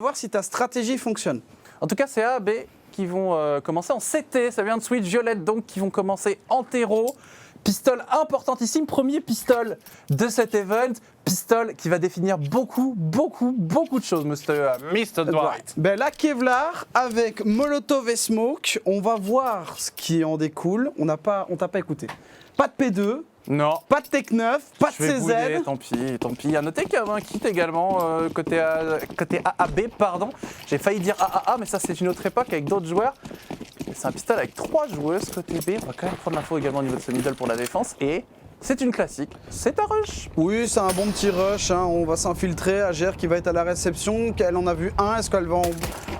Voir si ta stratégie fonctionne. En tout cas, c'est A et B qui vont commencer en CT. Ça vient de Switch Violette, donc qui vont commencer en terreau. Pistole importantissime, premier pistole de cet event. Pistole qui va définir beaucoup de choses, Mr. Dwight. Ben là, Kevlar avec Molotov et Smoke, on va voir ce qui en découle. On t'a pas écouté. Pas de P2. Non. Pas de Tech 9, pas de Je vais CZ. bouler, tant pis. À noter qu'il y a un kit également, côté AAB, pardon. J'ai failli dire AAA, mais ça c'est une autre époque avec d'autres joueurs. C'est un pistolet avec 3 joueuses côté B. On va quand même prendre l'info également au niveau de ce middle pour la défense. Et c'est une classique, c'est un rush. Oui, c'est un bon petit rush. Hein. On va s'infiltrer. AGR qui va être à la réception. Elle en a vu un. Est-ce qu'elle va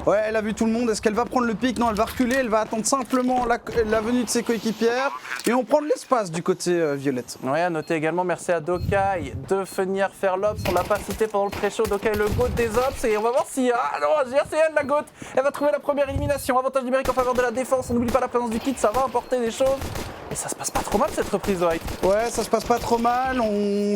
Ouais, elle a vu tout le monde. Est-ce qu'elle va prendre le pic? Non, elle va reculer. Elle va attendre simplement la venue de ses coéquipières. Et on prend de l'espace du côté violette. Ouais, à noter également, merci à Dokai de venir faire l'Ops. On l'a pas cité pendant le pré-show. Dokai le GOAT des Ops. Et on va voir si. Ah non, AGR, c'est elle la GOAT. Elle va trouver la première élimination. Avantage numérique en faveur de la défense. On n'oublie pas la présence du kit. Ça va apporter des choses. Et ça se passe pas trop mal cette reprise, White. Ouais, ça se passe pas trop mal.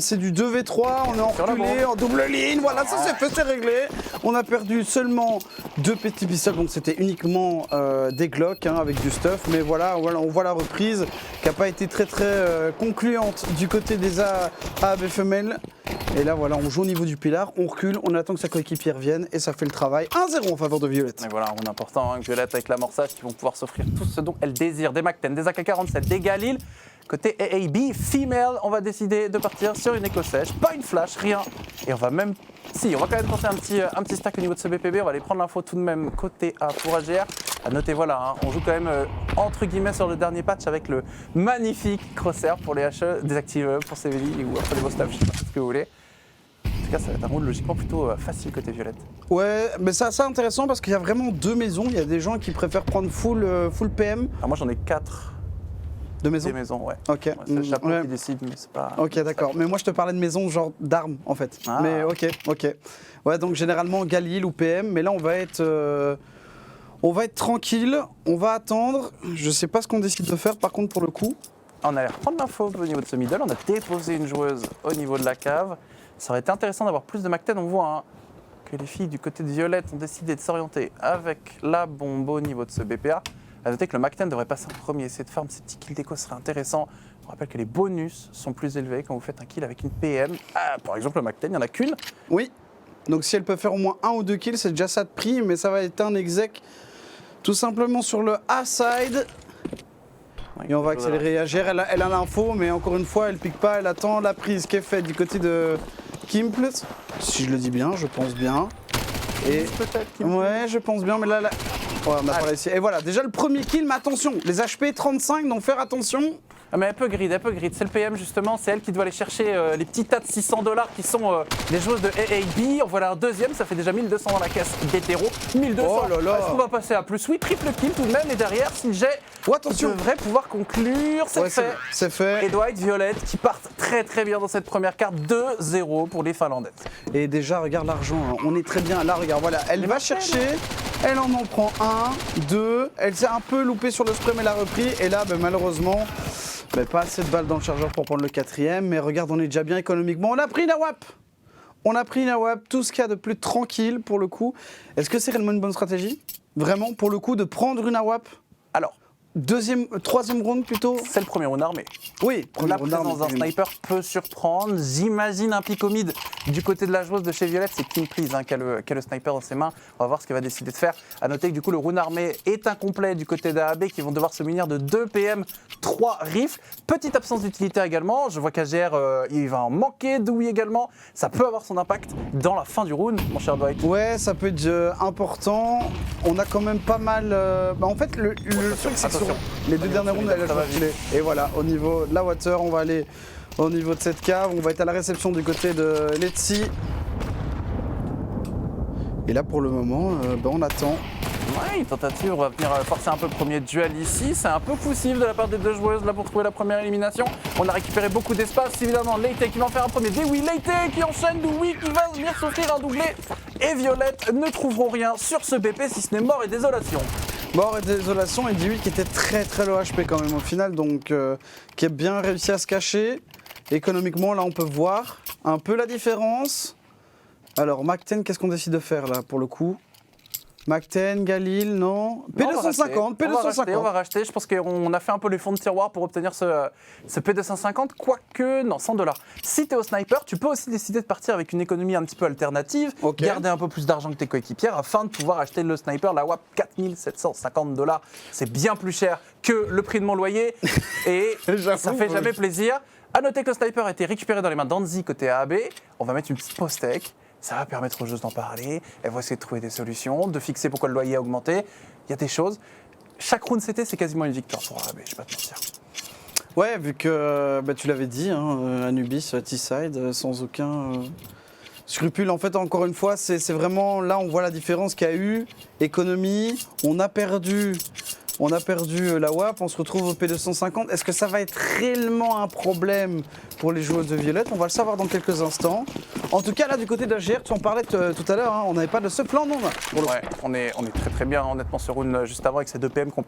C'est du 2v3. On est en reculé, en double ligne. Voilà, ça c'est fait, c'est réglé. On a perdu seulement 2 petits pistoles. Donc c'était uniquement des Glock avec du stuff. Mais voilà, on voit la reprise qui n'a pas été très concluante du côté des AAB femelles. Et là, voilà, on joue au niveau du pilar, on recule, on attend que sa coéquipière vienne et ça fait le travail. 1-0 en faveur de Violette. Et voilà, on est important, Violette avec l'amorçage qui vont pouvoir s'offrir tout ce dont elle désire. Des Mac-10, des AK-47, des Galil. Côté AAB, female, on va décider de partir sur une éco sèche, pas une flash, rien. Et on va même... Si, on va quand même tenter un petit stack au niveau de ce BPB. On va aller prendre l'info tout de même côté A pour AGR. À noter, voilà, on joue quand même entre guillemets sur le dernier patch avec le magnifique crosshair pour les HE, désactive pour CVD ou après les boss je sais pas ce que vous voulez. En tout cas, ça va être un rôle logiquement plutôt facile côté Violette. Ouais, mais c'est assez intéressant parce qu'il y a vraiment 2 maisons. Il y a des gens qui préfèrent prendre full PM. Alors moi j'en ai 4. De maisons. Des maisons, ouais. Ok. Ouais, c'est le chapeau qui décide, mais c'est pas... Ok, d'accord. Mais moi, je te parlais de maisons genre d'armes, en fait. Ah. Mais ok. Ouais, donc généralement Galil ou PM, mais là, on va être tranquille, on va attendre. Je sais pas ce qu'on décide de faire, par contre, pour le coup. On a l'air prendre l'info au niveau de ce middle. On a déposé une joueuse au niveau de la cave. Ça aurait été intéressant d'avoir plus de Mac-10. On voit que les filles du côté de Violette ont décidé de s'orienter avec la bombe au niveau de ce BPA. À noter que le Mac-10 devrait passer en premier. Essayer de farm ces petits kills d'écho serait intéressant. On rappelle que les bonus sont plus élevés quand vous faites un kill avec une PM. Ah, par exemple, le Mac-10, il n'y en a qu'une. Oui. Donc si elle peut faire au moins 1 ou 2 kills, c'est déjà ça de prix, mais ça va être un exec tout simplement sur le A-side. Et on va accélérer. AGR, elle a l'info, mais encore une fois, elle pique pas, elle attend la prise qui est faite du côté de Kimplet. Si je le dis bien, je pense bien. Et ouais, je pense bien, mais là... Ouais, on a pas réussi. Et voilà, déjà le premier kill, mais attention, les HP 35, donc faire attention. Ah mais elle peut grid. C'est le PM justement, c'est elle qui doit aller chercher les petits tas de $600 qui sont les joueuses de AAB. En voilà un deuxième, ça fait déjà 1200 dans la caisse d'hétéro. 1200, oh là là. Est-ce qu'on va passer à plus? Oui, triple kill tout de même, et derrière, si j'ai... Oh, attention. devrait pouvoir conclure, c'est fait. C'est fait. Et Dwight, Violette qui partent très bien dans cette première carte, 2-0 pour les Finlandaises. Et déjà, regarde l'argent, hein. On est très bien. Là, regarde, voilà, elle va chercher, elle en prend 1, 2, elle s'est un peu loupée sur le spray, mais elle a repris. Et là, malheureusement, pas assez de balles dans le chargeur pour prendre le 4ème. Mais regarde, on est déjà bien économiquement. On a pris la WAP. Tout ce qu'il y a de plus tranquille pour le coup. Est-ce que c'est réellement une bonne stratégie? Vraiment, pour le coup, de prendre une AWAP? Alors, troisième round plutôt? c'est le premier round armé. Oui, La présence d'un sniper peut surprendre. J'imagine un pico mid du côté de la joueuse de chez Violette. C'est Kim Please qui a le sniper dans ses mains. On va voir ce qu'elle va décider de faire. A noter que du coup le round armé est incomplet du côté d'AAB qui vont devoir se munir de 2 PM, 3 rifles. Petite absence d'utilitaire également. Je vois qu'AGR il va en manquer. Dewey également. Ça peut avoir son impact dans la fin du round, mon cher Dwight. Ouais, ça peut être important. On a quand même pas mal... en fait, le truc c'est que les 2 dernières rounds, elle a joué. Et voilà, au niveau de la water, on va aller au niveau de cette cave. On va être à la réception du côté de Letzi. Et là, pour le moment, on attend. Ouais, une tentative, on va venir forcer un peu le premier duel ici. C'est un peu poussif de la part des 2 joueuses là pour trouver la première élimination. On a récupéré beaucoup d'espace, évidemment. Leite qui va en faire un premier. Dewey, Leite qui enchaîne, Dewey qui va venir s'offrir un doublé. Et Violette ne trouveront rien sur ce BP si ce n'est mort et désolation. Mort et désolation, et 18 qui était très low HP quand même au final, donc qui a bien réussi à se cacher. Économiquement, là on peut voir un peu la différence. Alors, Mac-10, qu'est-ce qu'on décide de faire là pour le coup? Mac-10, Galil, non. P250, P250. On va racheter. Je pense qu'on a fait un peu les fonds de tiroir pour obtenir ce P250, quoique, non, 100 $. Si t'es au sniper, tu peux aussi décider de partir avec une économie un petit peu alternative, garder un peu plus d'argent que tes coéquipières afin de pouvoir acheter le sniper, la WAP, 4 750 $. C'est bien plus cher que le prix de mon loyer et ça fait jamais plaisir. A noter que le sniper a été récupéré dans les mains d'Anzi côté AAB. On va mettre une petite post-tech. Ça va permettre aux joueuses d'en parler, elles vont essayer de trouver des solutions, de fixer pourquoi le loyer a augmenté. Il y a des choses. Chaque round CT, c'est quasiment une victoire pour AB, je vais pas te mentir. Ouais, vu que tu l'avais dit, hein, Anubis, T-Side, sans aucun scrupule. En fait, encore une fois, c'est vraiment là, on voit la différence qu'il y a eu. Économie, on a perdu la WAP, on se retrouve au P250. Est-ce que ça va être réellement un problème pour les joueuses de Violette? On va le savoir dans quelques instants. En tout cas, là, du côté d'AGR, tu en parlais tout à l'heure, hein, on n'avait pas de ce plan, non? Ouais, on est très très bien, honnêtement, ce round juste avant avec ces deux PM qui ont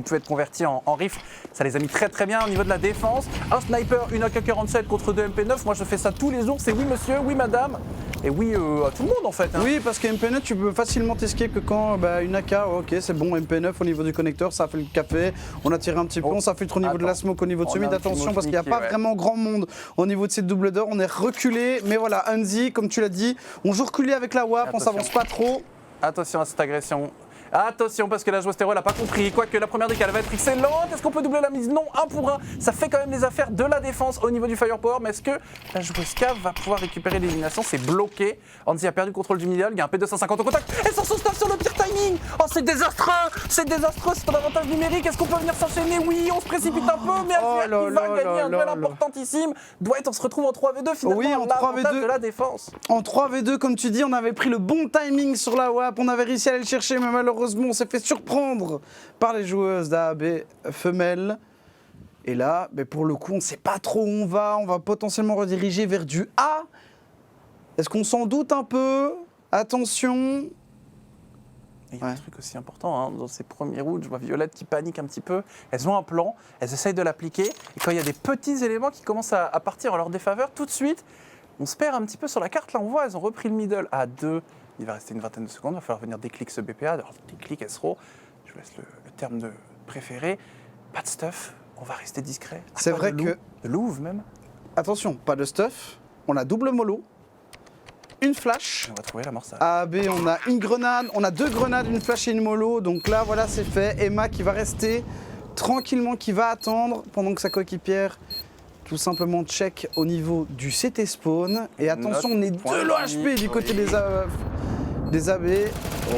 pu être convertis en RIF. Ça les a mis très très bien au niveau de la défense. Un sniper, une AK-47 contre deux MP9. Moi, je fais ça tous les jours. C'est oui, monsieur, oui, madame. Et oui, à tout le monde, en fait. Hein. Oui, parce que MP9, tu peux facilement t'escape que quand une AK, ok, c'est bon, MP9 au niveau du connecteur, ça fait le café. On a tiré un petit peu, on s'infiltre au niveau de la smoke, au niveau de semi. Attention, parce qu'il n'y a pas vraiment grand monde au niveau de cette double door. On est reculé, mais voilà, Anzi, comme tu l'as dit, on joue reculé avec la WAP, on s'avance pas trop. Attention à cette agression. Attention parce que la joueuse Tero n'a pas compris, quoique la première décale va être excellente. Est-ce qu'on peut doubler la mise? Non, 1 pour 1. Ça fait quand même les affaires de la défense au niveau du firepower, mais est-ce que la joueuse Cav va pouvoir récupérer l'élimination? C'est bloqué. Anzi a perdu le contrôle du middle, il y a un P250 au contact. Elle sort son stuff sur le pire timing. Oh, c'est désastreux, c'est un avantage numérique. Est-ce qu'on peut venir s'enchaîner? Oui, on se précipite un peu, mais il va gagner un duel importantissime. Dwight, on se retrouve en 3v2 finalement. Oui, en 3v2 de la défense. En 3v2, comme tu dis, on avait pris le bon timing sur la WAP, on avait réussi à aller le chercher, mais malheureusement, on s'est fait surprendre par les joueuses d'AAB femelles. Et là, pour le coup, on ne sait pas trop où on va potentiellement rediriger vers du A. Est-ce qu'on s'en doute un peu? Attention. Il y a un truc aussi important, hein, dans ces premiers rounds, je vois Violette qui panique un petit peu. Elles ont un plan, elles essayent de l'appliquer. Et quand il y a des petits éléments qui commencent à partir en leur défaveur, tout de suite, on se perd un petit peu sur la carte. Là, on voit, elles ont repris le middle à 2. Il va rester une vingtaine de secondes, il va falloir venir déclic ce BPA. Alors, déclic SRO, je vous laisse le terme de préféré. Pas de stuff, on va rester discret. C'est vrai que... De Louvre même. Attention, pas de stuff. On a double mollo. Une flash. On va trouver la morse. AB, on a une grenade, on a 2 grenades, une flash et une mollo. Donc là, voilà, c'est fait. Emma qui va rester tranquillement, qui va attendre pendant que sa coéquipière tout simplement check au niveau du CT spawn. Et attention, on est 2 low HP du côté des AB.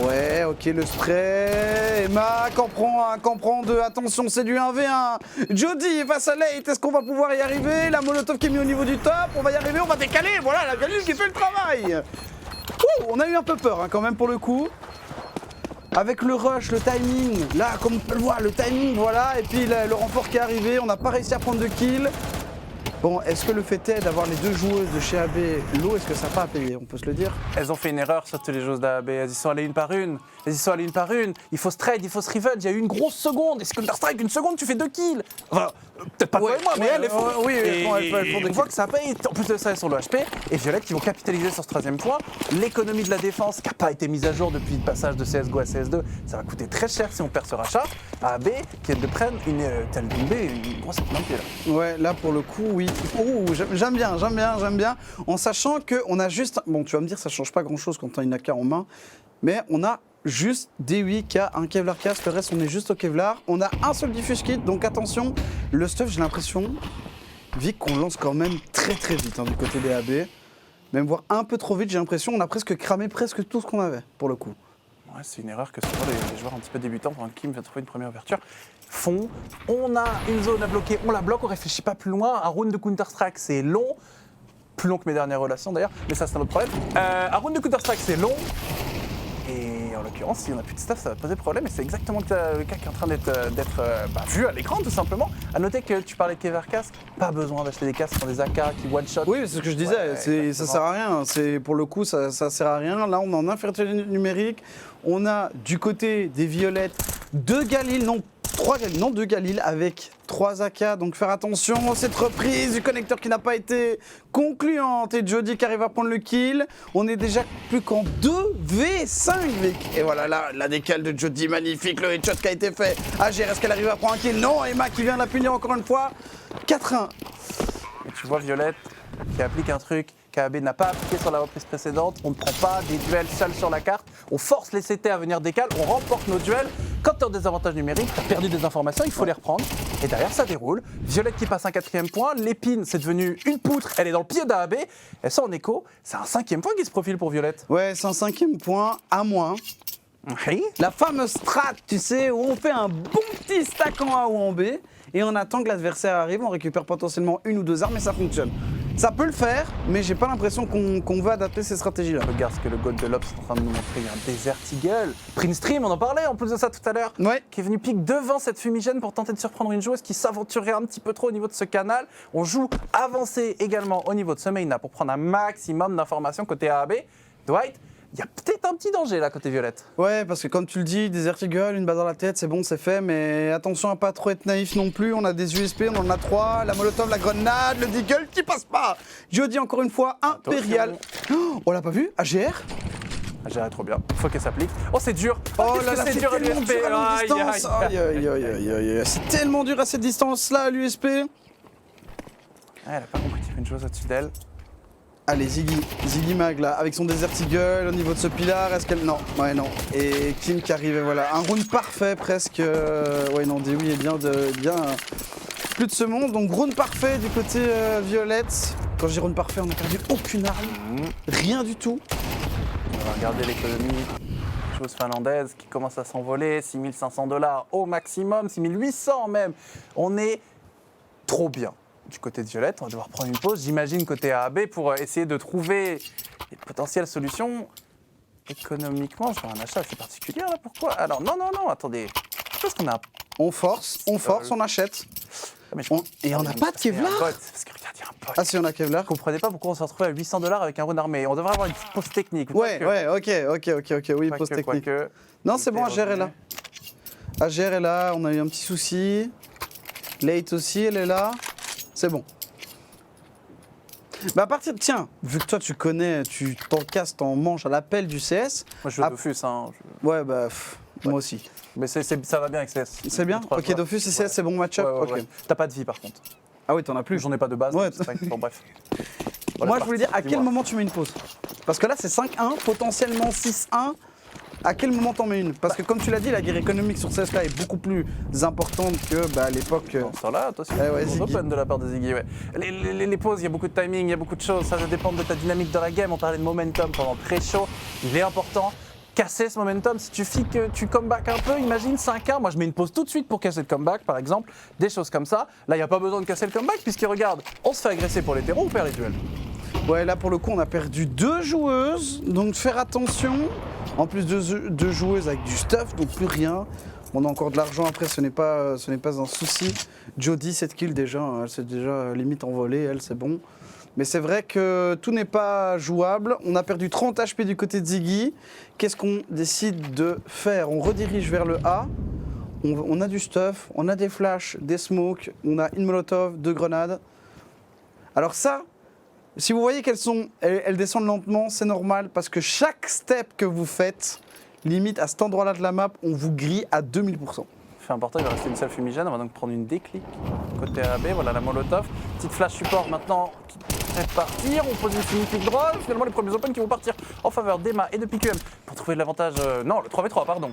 Ouais, ok, le spray. Emma, qu'en prend 2. Attention, c'est du 1v1. Jody face à Late, est-ce qu'on va pouvoir y arriver? La molotov qui est mise au niveau du top. On va y arriver, on va décaler. Voilà, la Galil qui fait le travail. On a eu un peu peur quand même pour le coup. Avec le rush, le timing, là, comme on peut le voir, le timing, voilà. Et puis le renfort qui est arrivé, on n'a pas réussi à prendre de kill. Bon, est-ce que le fait est d'avoir les 2 joueuses de chez AB low, est-ce que ça n'a pas à payer? On peut se le dire. Elles ont fait une erreur, surtout les joueuses d'AB. Elles y sont allées une par une. Il faut se trade, il faut se revenge. Il y a eu une grosse seconde. Et c'est Counter-Strike, une seconde, tu fais 2 kills. Enfin, peut-être pas toi et moi, mais elles font. Oui, elles font des on voit que ça paye. En plus de ça, elles sont le HP. Et Violette qui vont capitaliser sur ce 3e point. L'économie de la défense qui n'a pas été mise à jour depuis le passage de CSGO à CS2. Ça va coûter très cher si on perd ce rachat. AB qui vient de prendre une grosse pénalité là. Ouais, là pour le coup, oui. Oh, j'aime bien. En sachant qu'on a juste. Bon, tu vas me dire, ça change pas grand chose quand tu as une AK en main. Mais on a juste D8K, un Kevlar casque, le reste on est juste au Kevlar. On a un seul diffuse kit, donc attention, le stuff j'ai l'impression, Vic, qu'on lance quand même très très vite du côté des AB. Même voire un peu trop vite, j'ai l'impression, on a presque cramé presque tout ce qu'on avait pour le coup. Ouais, c'est une erreur que souvent les joueurs un petit peu débutants, quand Kim vient trouver une première ouverture, font. On a une zone à bloquer, on la bloque, on réfléchit pas plus loin. Un round de Counter-Strike c'est long. Plus long que mes dernières relations d'ailleurs, mais ça c'est un autre problème. Un round de Counter-Strike c'est long. Et en l'occurrence, si on n'a plus de stuff, ça va poser problème. Et c'est exactement le cas qui est en train d'être vu à l'écran, tout simplement. À noter que tu parlais de Kevlar casque, pas besoin d'acheter des casques sur des AK qui one-shot. Oui, c'est ce que je disais, ça sert à rien. Pour le coup, ça sert à rien. Là, on est en infériorité numérique. On a du côté des violettes 2 Galil, non 2 Galil avec 3 AK. Donc faire attention, cette reprise du connecteur qui n'a pas été concluante. Et Jody qui arrive à prendre le kill. On est déjà plus qu'en 2v5. Et voilà, là, la décale de Jody, magnifique. Le headshot qui a été fait. AGR, est-ce qu'elle arrive à prendre un kill? Non, Emma qui vient la punir encore une fois. 4-1. Et tu vois Violette qui applique un truc qu'AB n'a pas appliqué sur la reprise précédente. On ne prend pas des duels seuls sur la carte. On force les CT à venir décaler. On remporte nos duels. Quand tu as des avantages numériques, tu as perdu des informations, il faut les reprendre. Et derrière, ça déroule. Violette qui passe un 4e point. L'épine, c'est devenu une poutre. Elle est dans le pied d'AB. Elle sort en écho. C'est un 5e point qui se profile pour Violette. Ouais, c'est un 5e point à moins. Oui. La fameuse strat, tu sais, où on fait un bon petit stack en A ou en B. Et on attend que l'adversaire arrive. On récupère potentiellement 1 ou 2 armes et ça fonctionne. Ça peut le faire, mais j'ai pas l'impression qu'on va adapter ces stratégies-là. Regarde ce que le God de l'Ops est en train de nous montrer. Il y a un Desert Eagle. Prince Stream, on en parlait en plus de ça tout à l'heure. Ouais. Qui est venu pique devant cette fumigène pour tenter de surprendre une joueuse qui s'aventurerait un petit peu trop au niveau de ce canal. On joue avancé également au niveau de ce main-là pour prendre un maximum d'informations côté AAB. Dwight, il y a peut-être un petit danger là côté Violette. Ouais, parce que comme tu le dis, Desert Eagle, une balle dans la tête, c'est bon, c'est fait, mais attention à pas trop être naïf non plus. On a des USP, on en a 3, la molotov, la grenade, le deagle qui passe pas. Jody encore une fois, impérial. Oh, on l'a pas vu? AGR? AGR est trop bien, faut qu'elle s'applique. Oh c'est dur. Oh là là, c'est dur à tellement l'USP. dur à longue distance. Aïe, aïe, aïe, aïe, aïe, aïe. C'est tellement dur à cette distance-là, l'USP. Elle a pas compris qu'il y avait une chose au-dessus d'elle. Allez, Ziggy Mag là, avec son Desert Eagle au niveau de ce pilar, est-ce qu'elle... Non, ouais, non. Et Kim qui arrive, et voilà. Un round parfait presque. Ouais, non, Dewey est bien, plus de ce monde. Donc, round parfait du côté Violette. Quand je dis round parfait, on n'a perdu aucune arme. Rien du tout. On va regarder l'économie. Chose finlandaise qui commence à s'envoler. 6 500 $ au maximum, 6 800 même. On est trop bien. Du côté de Violette, on va devoir prendre une pause, j'imagine, côté AAB, pour essayer de trouver des potentielles solutions. Économiquement, je fais un achat assez particulier, là, pourquoi? Alors, non, attendez. Qu'est-ce qu'on a? On force, on achète. Ah, mais Et on n'a pas de Kevlar. Parce que regarde, il y a un bot. Ah si, on a Kevlar. Vous comprenez pas pourquoi on se retrouve à 800 $ avec un round armé. On devrait avoir une pause technique. Ouais, ok, oui, pause technique. Non, c'est bon, AGR est là. AGR est là, on a eu un petit souci. Late aussi, elle est là. C'est bon. Bah à partir de... Tiens, vu que toi tu connais, tu t'encasses, t'en manges à l'appel du CS. Moi je joue Dofus. Ouais, bah moi aussi. Mais ça va bien avec CS. C'est bien? Ok, Dofus et CS, c'est bon match-up. Ouais. T'as pas de vie par contre. Ah oui, t'en as plus. J'en ai pas de base. Ouais. Bon, bref. Moi je voulais dire, à quel moment tu mets une pause? Parce que là c'est 5-1, potentiellement 6-1. À quel moment t'en mets une? Parce que comme tu l'as dit, la guerre économique sur CS là est beaucoup plus importante que à l'époque. Ça là, attention, open de la part de Ziggy. Ouais. Les pauses, il y a beaucoup de timing, il y a beaucoup de choses. Ça va dépendre de ta dynamique de la game. On parlait de momentum pendant très chaud. Il est important. Casser ce momentum, si tu fies que tu comeback un peu, imagine 5-1. Moi je mets une pause tout de suite pour casser le comeback par exemple. Des choses comme ça. Là il n'y a pas besoin de casser le comeback puisqu'il regarde, on se fait agresser pour les terreaux, on perd les duels. Ouais, là pour le coup on a perdu 2 joueuses, donc faire attention. En plus de 2 joueuses avec du stuff, donc plus rien. On a encore de l'argent après, ce n'est pas un souci. Jody, 7 kills déjà, elle s'est déjà limite envolée, elle c'est bon. Mais c'est vrai que tout n'est pas jouable. On a perdu 30 HP du côté de Ziggy. Qu'est-ce qu'on décide de faire? On redirige vers le A. On a du stuff, on a des flashs, des smokes, on a une molotov, 2 grenades. Alors ça, si vous voyez elles descendent lentement, c'est normal parce que chaque step que vous faites, limite à cet endroit-là de la map, on vous grille à 2000%. Fait important, il va rester une seule fumigène, on va donc prendre une déclic côté AB, voilà la molotov. Petite flash support maintenant qui devrait partir, on pose une signifique droite, finalement les premiers open qui vont partir en faveur d'Emma et de PQM pour trouver l'avantage, non le 3v3 pardon.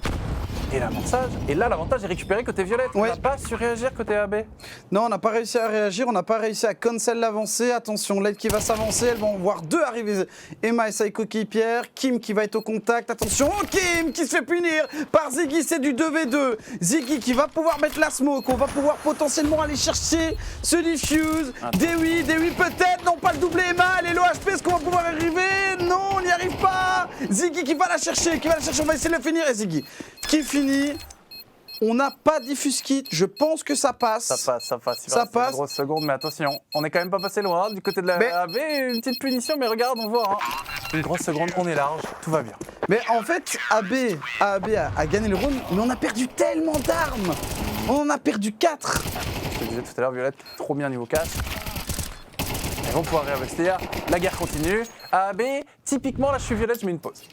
Et l'amorçage, et là l'avantage est récupéré côté Violette, on n'a pas su réagir côté AB. Non, on n'a pas réussi à réagir, on n'a pas réussi à cancel l'avancée. Attention, Late qui va s'avancer, elles vont voir 2 arriver. Emma et Saiko qui pierre, Kim qui va être au contact. Attention, Kim qui se fait punir par Ziggy, c'est du 2v2. Ziggy qui va pouvoir mettre la smoke, on va pouvoir potentiellement aller chercher ce diffuse. Dewey peut-être, non pas le double Emma, elle est low HP, est-ce qu'on va pouvoir arriver? Non, on n'y arrive pas. Ziggy qui va la chercher, on va essayer de le finir et Ziggy qui finit. On n'a pas diffuse kit, je pense que ça passe. Ça passe. Une grosse seconde, mais attention, on est quand même pas passé loin hein, du côté de la AB, une petite punition, mais regarde, on voit. Hein. Une grosse seconde, on est large, tout va bien. Mais en fait, AB a gagné le round, mais on a perdu tellement d'armes. On en a perdu 4. Je te disais tout à l'heure, Violette, trop bien niveau cash. Ils vont pouvoir réinvestir. La guerre continue. AB, typiquement, là, je suis Violette, je mets une pause.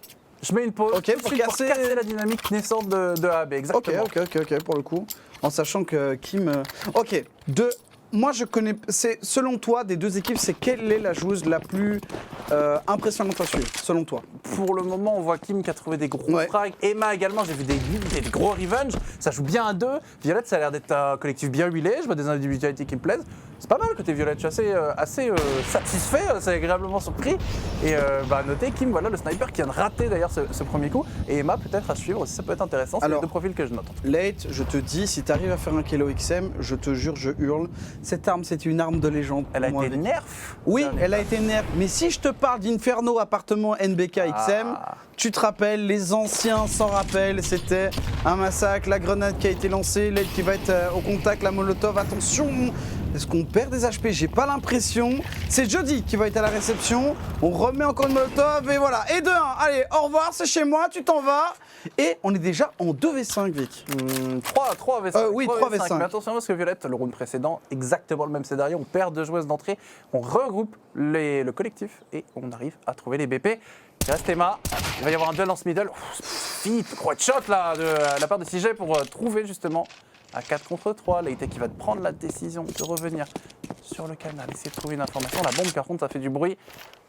Je mets une pause Ok, tout de pour suite casser la dynamique naissante de AB, exactement. Ok, pour le coup. En sachant que Kim... Ok, moi je connais... Selon toi, des deux équipes, c'est quelle est la joueuse la plus impressionnante à suivre, selon toi? Pour le moment, on voit Kim qui a trouvé des gros frags. Emma également, j'ai vu des gros revenge. Ça joue bien à deux. Violette, ça a l'air d'être un collectif bien huilé. Je vois des individualités qui me plaisent. C'est pas mal côté Violette, je suis assez satisfait, assez agréablement surpris. Et notez Kim, voilà le sniper qui vient de rater d'ailleurs ce premier coup. Et Emma peut-être à suivre aussi, ça peut être intéressant. C'est les deux profils que je note. Late, je te dis, si tu arrives à faire un Kelo XM, je te jure, je hurle. Cette arme, c'est une arme de légende. Elle a été nerf. Oui, elle a été nerf. Mais si je te parle d'Inferno appartement NBK XM, tu te rappelles, les anciens s'en rappellent, c'était un massacre, la grenade qui a été lancée, Late qui va être au contact, la molotov, attention. Est-ce qu'on perd des HP? J'ai pas l'impression. C'est Jody qui va être à la réception. On remet encore une molotov et voilà. Et 2-1. Allez, au revoir, c'est chez moi, tu t'en vas. Et on est déjà en 2v5, Vic. 3 v5. Oui, 3v5. Mais attention parce que Violette, le round précédent, exactement le même scénario. On perd 2 joueuses d'entrée, on regroupe le collectif et on arrive à trouver les BP. Il reste Emma. Il va y avoir un duel dans ce middle. Vite, gros shot là de la part de CJ pour trouver justement à 4 contre 3. Leite qui va prendre la décision de revenir sur le canal, essayer de trouver une information. La bombe, par contre, ça fait du bruit.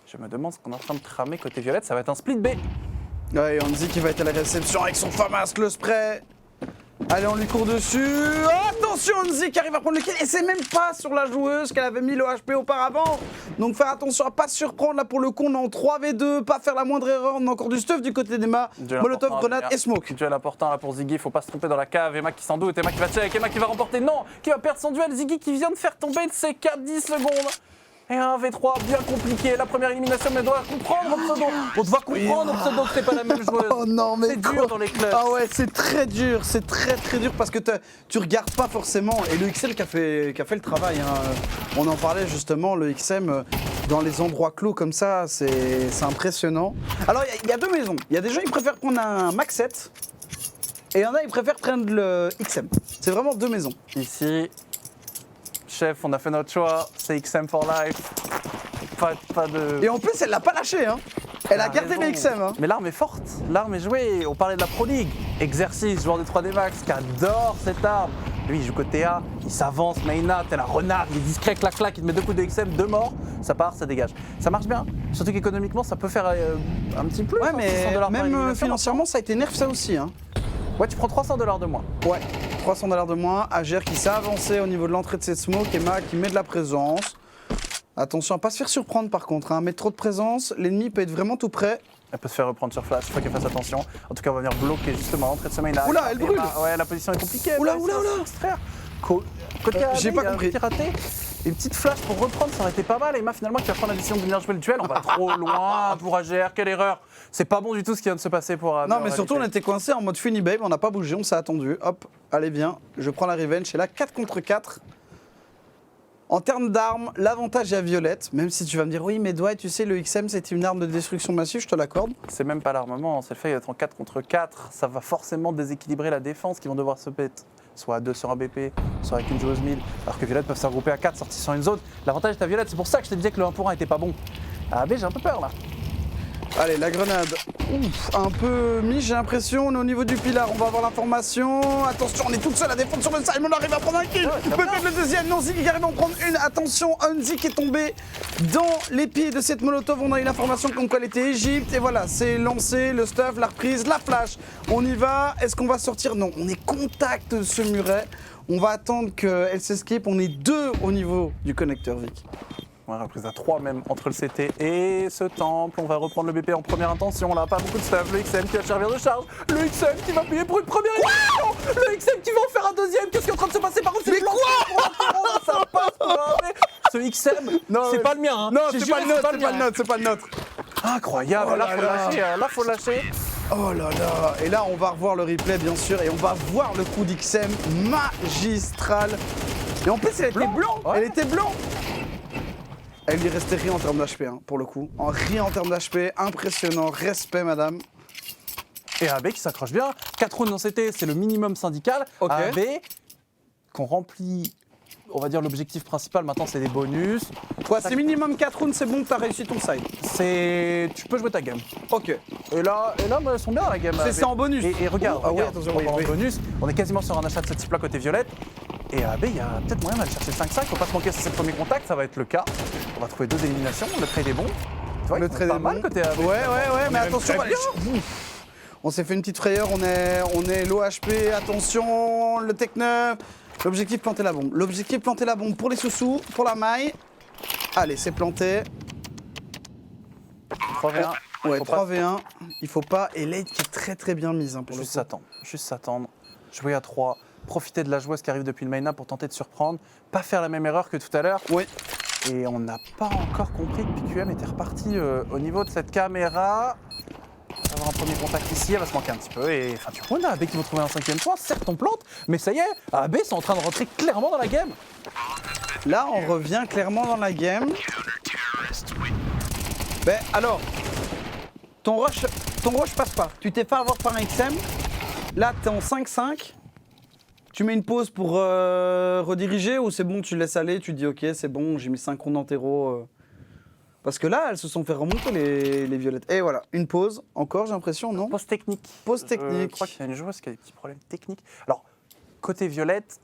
Je me demande ce qu'on est en train de tramer côté Violette. Ça va être un split B. Ouais, on dit qu'il va être à la réception avec son famas, le spray. Allez, on lui court dessus. Oh, attention, Onzi qui arrive à prendre le kill. Et c'est même pas sur la joueuse qu'elle avait mis le HP auparavant. Donc faire attention à pas se surprendre. Là, pour le coup, on est en 3v2. Pas faire la moindre erreur. On a encore du stuff du côté d'Emma. Molotov, grenade et smoke. Duel important là pour Ziggy. Faut pas se tromper dans la cave. Emma qui s'en doute. Emma qui va check. Emma qui va remporter. Non, qui va perdre son duel. Ziggy qui vient de faire tomber de ses 4-10 secondes. Et un V3 bien compliqué, la première élimination, mais on doit comprendre au pseudo. On doit comprendre au pseudo que c'est pas la même joueuse. Oh non, mais c'est dur dans les clubs. Ah ouais, c'est très dur parce que tu regardes pas forcément. Et le XM qui a fait le travail. Hein. On en parlait justement, le XM dans les endroits clos comme ça, c'est impressionnant. Alors il y a deux maisons. Il y a des gens qui préfèrent prendre un Max 7 et il y en a qui préfèrent prendre le XM. C'est vraiment deux maisons. Ici. Chef, on a fait notre choix, c'est XM for life. Pas de... Et en plus, elle l'a pas lâché, hein. Elle a gardé le XM. Hein. Mais l'arme est forte, l'arme est jouée. On parlait de la Pro League. Exercice, joueur des 3D Max, qui adore cette arme. Lui, il joue côté A, il s'avance, Maina, t'es la renarde, il est discret, clac, clac, il te met 2 coups de XM, 2 morts, ça part, ça dégage. Ça marche bien, surtout qu'économiquement, ça peut faire un petit plus. Ouais, mais même financièrement, ça a été nerf ça aussi. Hein. Ouais, tu prends $300 de moins. Ouais, $300 de moins. Ager qui s'est avancé au niveau de l'entrée de cette smoke. Emma qui met de la présence. Attention à pas se faire surprendre par contre. Hein. Mettre trop de présence, l'ennemi peut être vraiment tout près. Elle peut se faire reprendre sur flash, il faut qu'elle fasse attention. En tout cas, on va venir bloquer justement l'entrée de ce main-là. Oula, elle brûle. Ouais, la position est compliquée. Oula. Côté j'ai pas compris. Raté. Une petite flash pour reprendre, ça aurait été pas mal. Emma, finalement, qui va prendre la décision de venir jouer le duel. On va trop loin pour AGR, quelle erreur. C'est pas bon du tout ce qui vient de se passer pour... Non, mais surtout, on était coincé en mode funny babe, on n'a pas bougé, on s'est attendu. Hop, allez, viens, je prends la revenge. Et là, 4 contre 4. En termes d'armes, l'avantage est à Violette, même si tu vas me dire, oui, mais Dwight, tu sais, le XM, c'était une arme de destruction massive, je te l'accorde. C'est même pas l'armement, c'est le fait d'être en 4 contre 4. Ça va forcément déséquilibrer la défense qui vont devoir se pète. Soit à 2 sur un BP, soit avec une joueuse 1000, alors que Violette peuvent se regrouper à 4, sortir sur une zone. L'avantage est à Violette, c'est pour ça que je te disais que le 1 pour 1 était pas bon. Ah, mais j'ai un peu peur là. Allez, la grenade, ouf, un peu mis, j'ai l'impression. On est au niveau du pilar, on va avoir l'information. Attention, on est toute seule à défendre sur le side, on arrive à prendre un kill. Peut-être le deuxième, non, Ziggy qui arrive à en prendre une. Attention, Unzi qui est tombé dans les pieds de cette molotov. On a eu l'information comme quoi elle était Égypte. Et voilà, c'est lancé, le stuff, la reprise, la flash. On y va, est-ce qu'on va sortir? Non, on est contact de ce muret. On va attendre qu'elle s'escape. On est 2 au niveau du connecteur, Vic. Ouais, reprise à 3 même entre le CT et ce temple. On va reprendre le BP en première intention. Là, pas beaucoup de stuff. Le XM qui va servir de charge. Le XM qui va payer pour une première émission. Le XM qui va en faire un deuxième. Qu'est-ce qui est en train de se passer par contre? Mais quoi? Ça passe pour ce XM, c'est pas le mien. Hein. Non, c'est pas le nôtre. Incroyable. Oh là, là faut là. lâcher. Là, faut lâcher. Oh là là. Et là, on va revoir le replay, bien sûr. Et on va voir le coup d'XM magistral. Et en plus, elle était blanc. Ouais. Elle était blanc. Elle lui restait rien en termes d'HP, hein, pour le coup. Rien en termes d'HP, impressionnant, respect madame. Et AB qui s'accroche bien. 4 rounds dans CT, c'est le minimum syndical. Ok. AB qu'on remplit, on va dire, l'objectif principal. Maintenant, c'est des bonus. Quoi, c'est minimum 4 rounds, c'est bon, t'as réussi ton side. Tu peux jouer ta game. Ok. Et là, moi, elles sont bien la game. C'est en bonus. Et regarde, Ah oui, regarde, attention, en oui. bonus, on est quasiment sur un achat de ce type-là côté violette. Et à AB, il y a peut-être moyen d'aller chercher le 5-5. Faut pas se manquer sur ces premiers contacts, ça va être le cas. On va trouver 2 éliminations. Le trade est bon. Tu vois, Le ils sont trade pas est mal bon. côté AB. Ouais, mais même attention. très bien. On s'est fait une petite frayeur, on est low HP, attention, le tech 9. L'objectif, planter la bombe. L'objectif, planter la bombe pour les sous-sous, pour la maille. Allez, c'est planté. 3v1. Ouais, Faut pas 3v1. Il faut pas. Et late qui est très bien mise hein, pour le Juste coup. s'attendre. Jouer à 3. Profiter de la joueuse qui arrive depuis le main-up pour tenter de surprendre. Pas faire la même erreur que tout à l'heure. Oui. Et on n'a pas encore compris que PQM était reparti au niveau de cette caméra. On va avoir un premier contact ici, elle va se manquer un petit peu. Et fin du round, AB qui vont trouver un 5e point. Certes, on plante, mais ça y est, AB sont en train de rentrer clairement dans la game. Là, on revient clairement dans la game. Ben alors, ton rush passe pas. Tu t'es fait avoir par un XM. Là, t'es en 5-5. Tu mets une pause pour rediriger ou c'est bon, tu laisses aller, tu dis ok, c'est bon, j'ai mis 5 rounds en terreau. Parce que là, elles se sont fait remonter les violettes. Et voilà, une pause, encore j'ai l'impression, non? Pause technique. Pause technique. Je crois qu'il y a une joueuse qui a des petits problèmes techniques. Alors, côté violette,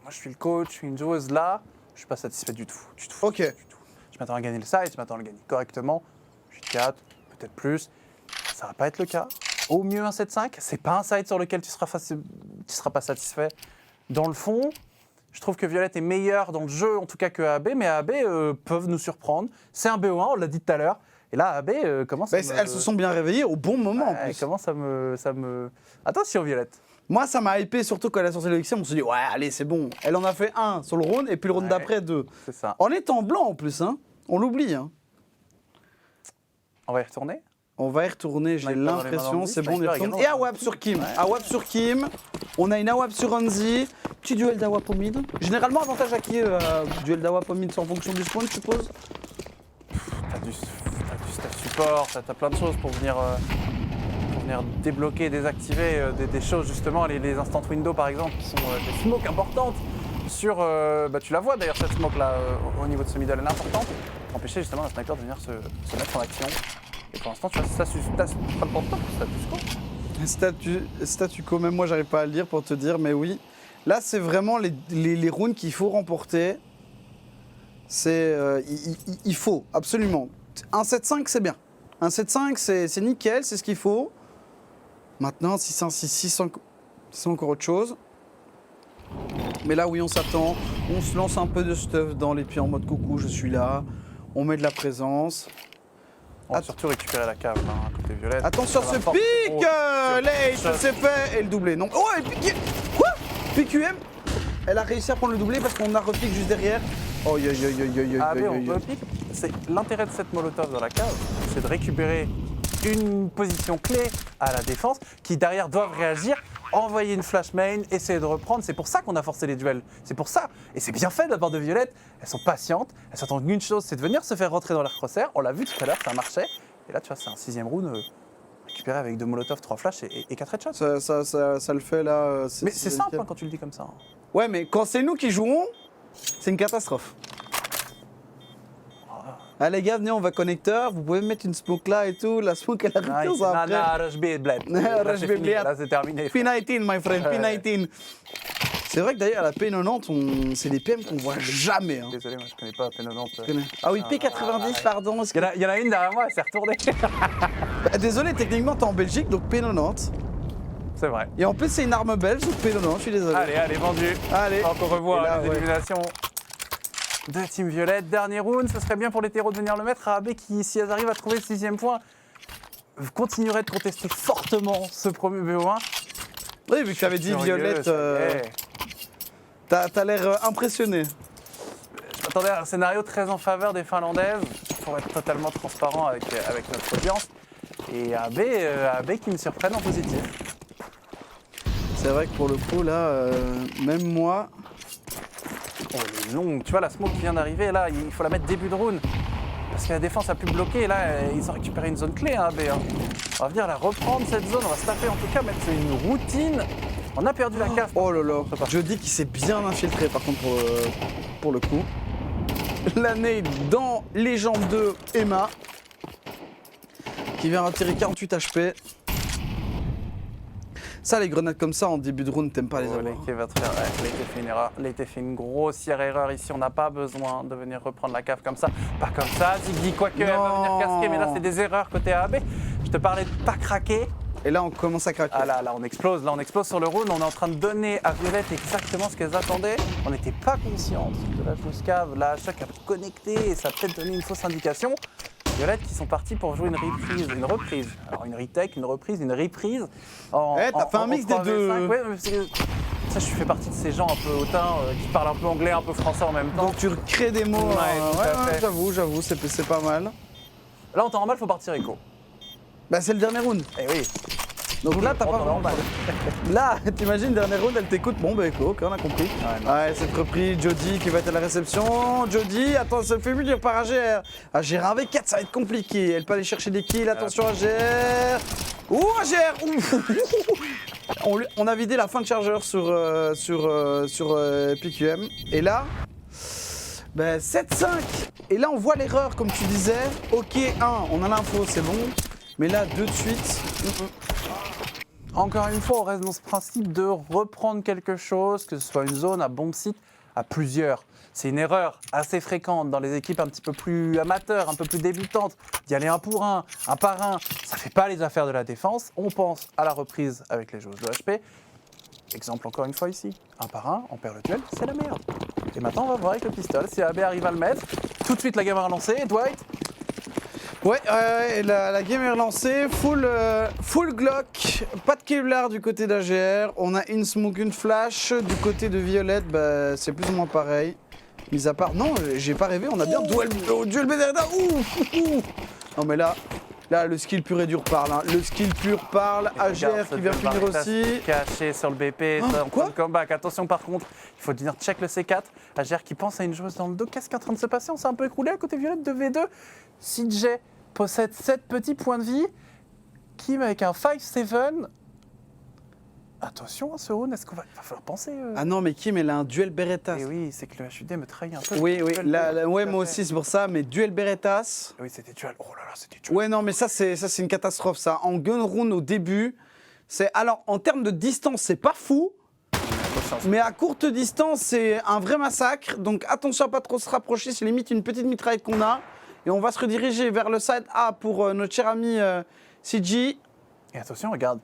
moi je suis le coach, je suis une joueuse là, je suis pas satisfait du tout. Ok. Du tout. Je m'attends à gagner le side, je m'attends à le gagner correctement. Je suis 4, peut-être plus. Ça va pas être le cas. Au mieux un 7-5, c'est pas un side sur lequel tu seras pas satisfait. Dans le fond, je trouve que Violette est meilleure dans le jeu, en tout cas que AB, mais AB peuvent nous surprendre. C'est un BO1, on l'a dit tout à l'heure. Et là, AB commence à Elles se sont bien réveillées au bon moment en plus. commence à me... Attention, Violette. Moi, ça m'a hypé, surtout quand elle a sorti le XM, on se dit ouais, allez, c'est bon. Elle en a fait un sur le round et puis le round d'après 2. C'est ça. En étant blanc en plus, hein. On l'oublie. Hein. On va y retourner. On va y retourner, j'ai On a pas dans les mains l'impression, d'Anzi, c'est bon, on y Sniper retourne. également. Et Awap sur Kim. Awap sur Kim. On a une Awap sur Anzi. Petit duel d'Awap au mid. Généralement, avantage à qui duel d'Awap au mid, c'est en fonction du spawn, je suppose. T'as du staff support, t'as plein de choses pour venir débloquer, désactiver des choses justement, les instant window par exemple, qui sont des smokes importantes sur... tu la vois d'ailleurs cette smoke là au niveau de ce middle, elle est importante pour empêcher justement un sniper de venir se mettre en action. Et pour l'instant tu vois, pas le porte status quo. Statu quo, même moi, j'arrive pas à le dire pour te dire, mais oui. Là, c'est vraiment les rounds qu'il faut remporter. C'est, il faut, absolument. Un 7-5, c'est bien. Un 7-5, c'est nickel, c'est ce qu'il faut. Maintenant, 6-1, 6-6, c'est encore autre chose. Mais là, oui, on s'attend. On se lance un peu de stuff dans les pieds en mode coucou, je suis là. On met de la présence. On va surtout récupérer la cave hein, côté violette. Attention, ce Rapport pic au- Late, c'est fait. Et le doublé, non. Oh, et piqué. Quoi PQM. Elle a réussi à prendre le doublé parce qu'on a repique juste derrière. Oh, Ah mais on peut pique. C'est l'intérêt de cette molotov dans la cave, c'est de récupérer une position clé à la défense qui derrière doivent réagir, envoyer une flash main, essayer de reprendre. C'est pour ça qu'on a forcé les duels. C'est pour ça. Et c'est bien fait de la part de Violette. Elles sont patientes. Elles s'attendent qu'une chose, c'est de venir se faire rentrer dans leur crosshair. On l'a vu tout à l'heure, ça marchait. Et là, tu vois, c'est un 6e round récupéré avec 2 molotovs, 3 flashs et 4 headshots. Ça le fait là. Mais c'est simple hein, quand tu le dis comme ça. Ouais, mais quand c'est nous qui jouons, c'est une catastrophe. Ah les gars, venez, on va connecteur, vous pouvez mettre une smoke là et tout, la smoke elle arrive 15 ans après. Rush B, bled. Rush B, bled. Là, c'est terminé. P19, my friend, P19. C'est vrai que d'ailleurs, la P90, c'est des PM qu'on voit jamais. Hein. Désolé, moi je connais pas P90. Ah oui, P90, pardon. Il y en a une derrière moi, elle s'est retournée. Bah, désolé, techniquement, t'es en Belgique, donc P90. C'est vrai. Et en plus, c'est une arme belge, donc P90, je suis désolé. Allez, vendu. Allez. On revoit Et là, les ouais. éliminations de Team Violette. Dernier round, ce serait bien pour les terreaux de venir le mettre. AB qui, si elles arrivent à trouver le 6e point, continuerait de contester fortement ce premier BO1. Oui, vu que tu avais dit Violette, t'as l'air impressionné. Je m'attendais à un scénario très en faveur des Finlandaises, pour être totalement transparent avec notre audience. Et AB qui me surprennent en positif. C'est vrai que pour le coup, là, même moi... Oh, elle est longue. Tu vois, la smoke qui vient d'arriver, là, il faut la mettre début de round. Parce que la défense a pu bloquer. Là, ils ont récupéré une zone clé, hein, AB. Hein. On va venir la reprendre, cette zone. On va se taper, en tout cas, mettre une routine On a perdu la cave. Oh là là, je dis qu'il s'est bien infiltré par contre pour le coup. La nade dans les jambes de Emma, qui vient retirer 48 HP. Ça, les grenades comme ça en début de round, t'aimes pas les avoir. L'été va te faire. Ouais, l'été fait une erreur. L'été fait une grossière erreur ici. On n'a pas besoin de venir reprendre la cave comme ça. Pas comme ça, Ziggy, quoique elle va venir casquer, mais là c'est des erreurs côté AB. Je te parlais de pas craquer. Et là, on commence à craquer. Ah là, on explose. Là, on explose sur le round. On est en train de donner à Violette exactement ce qu'elles attendaient. On n'était pas conscientes de la fausse cave. Là, chaque a connecté et ça a peut-être donné une fausse indication. Violette qui sont partis pour jouer une reprise. Alors une retake, une reprise, une reprise. T'as fait un mix des deux. Ouais, mais ça, je fais partie de ces gens un peu hautains qui parlent un peu anglais, un peu français en même temps. Donc tu recrées des mots. Ouais, j'avoue, c'est pas mal. Là, en temps normal, il faut partir écho. Bah, c'est le dernier round. Eh oui. Donc là, t'as pas vraiment mal. Là, t'imagines, dernière round, elle t'écoute. Bon, bah, écho, ok, on a compris. Ouais, c'est repris. Jody qui va être à la réception. Jody, attends, ça fait mieux de par AGR. AGR avec 4, ça va être compliqué. Elle peut aller chercher des kills. Attention, AGR. Ouh, AGR. On a vidé la fin de chargeur sur PQM. Et là, bah, 7-5. Et là, on voit l'erreur, comme tu disais. Ok, 1, on a l'info, c'est bon. Mais là, 2 de suite. Encore une fois, on reste dans ce principe de reprendre quelque chose, que ce soit une zone à bomb site, à plusieurs. C'est une erreur assez fréquente dans les équipes un petit peu plus amateurs, un peu plus débutantes, d'y aller un pour un par un. Ça ne fait pas les affaires de la défense. On pense à la reprise avec les jauges de HP. Exemple encore une fois ici, un par un, on perd le duel, c'est la merde. Et maintenant, on va voir avec le pistolet si AB arrive à le mettre. Tout de suite, la game a relancé. Dwight. Ouais, la game est relancée, full Glock, pas de Kevlar du côté d'AGR, on a une smoke, une flash, du côté de Violette, bah, c'est plus ou moins pareil, mis à part, non, j'ai pas rêvé, on a bien duel Bethesda, ouh. Non mais là, le skill pur et dur parle, hein. Le skill pur parle, AGR qui vient finir aussi. Caché sur le BP, ça, on prend le comeback. Attention par contre, il faut venir check le C4. AGR qui pense à une joueuse dans le dos. Qu'est-ce qui est en train de se passer? On s'est un peu écroulé à côté Violette de V2. CJ possède 7 petits points de vie. Kim avec un 5-7. Attention à ce round, est-ce qu'il va falloir penser Ah non, mais Kim, elle a un duel Berettas. Et oui, c'est que le HUD me trahit un peu. Oui, ouais, moi aussi, c'est pour ça, mais duel Berettas. Oui, c'était duel. Oh là là, c'était duel. Ouais, non, mais ça, c'est une catastrophe, ça. En gun round au début, c'est. Alors, en termes de distance, c'est pas fou. Mais à courte distance, c'est un vrai massacre. Donc, attention à pas trop se rapprocher. C'est limite une petite mitraillette qu'on a. Et on va se rediriger vers le side A pour notre cher ami CG. Et attention, regarde.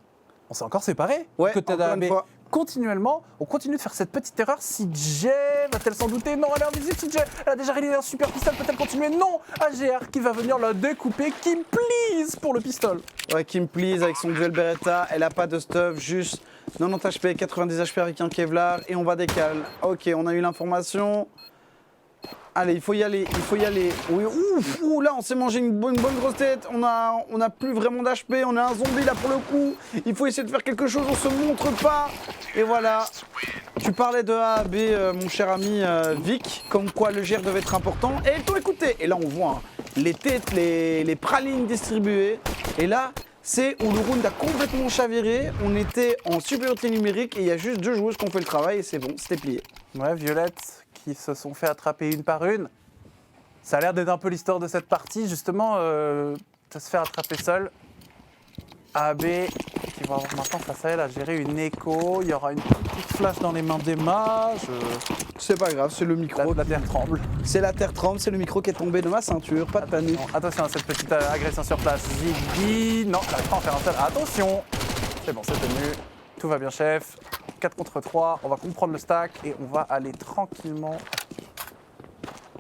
On s'est encore séparés. Ouais, côté encore une fois. Continuellement, on continue de faire cette petite erreur. CJ va-t-elle s'en douter? Non, elle est invisible, CJ. Elle a déjà réalisé un super pistolet, peut-elle continuer? Non, AGR qui va venir la découper. Kim, please, pour le pistolet. Ouais, Kim, please, avec son duel Beretta. Elle a pas de stuff, juste 90 HP, 90 HP avec un Kevlar. Et on va décaler. Ok, on a eu l'information. Allez, il faut y aller. Oui, ouf, là, on s'est mangé une bonne grosse tête. On a plus vraiment d'HP. On a un zombie là pour le coup. Il faut essayer de faire quelque chose. On se montre pas. Et voilà. Tu parlais de A à B, mon cher ami Vic, comme quoi le GR devait être important. Et toi, écoutez. Et là, on voit les têtes, les pralines distribuées. Et là, c'est où le round a complètement chaviré. On était en supériorité numérique et il y a juste 2 joueuses qui ont fait le travail et c'est bon, c'était plié. Ouais, Violette qui se sont fait attraper une par une. Ça a l'air d'être un peu l'histoire de cette partie, justement, de se faire attraper seul. AB qui va avoir maintenant face à elle à gérer une écho. Il y aura une petite flash dans les mains d'Emma. C'est pas grave, c'est le micro. La terre tremble. C'est la terre tremble, c'est le micro qui est tombé de ma ceinture, pas de panique. Attention à cette petite agression sur place. Ziggy, non, elle n'arrive pas à en faire un seul. Attention, c'est bon, c'est tenu. Tout va bien, chef. 4 contre 3, on va comprendre le stack et on va aller tranquillement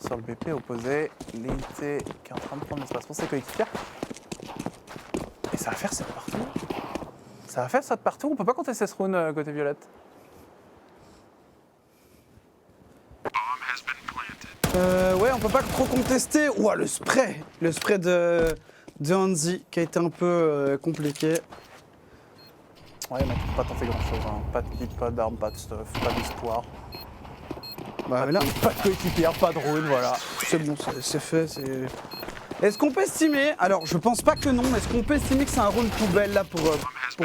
sur le BP opposé. L'IT qui est en train de prendre l'espace pour ses coéquipiers. Et ça va faire ça de partout. Ça va faire ça de partout. On peut pas contester ce round côté Violette. Ouais, on peut pas trop contester. Ouah, le spray de Hanzi qui a été un peu compliqué. Ouais, mec, pas t'en fait grand chose. Hein. Pas de kit, pas d'armes, pas de stuff, pas d'espoir. Bah, là, pas de coéquipière, pas de rune, voilà. c'est bon, c'est fait. Est-ce qu'on peut estimer, alors je pense pas que non, est-ce qu'on peut estimer que c'est un round poubelle là pour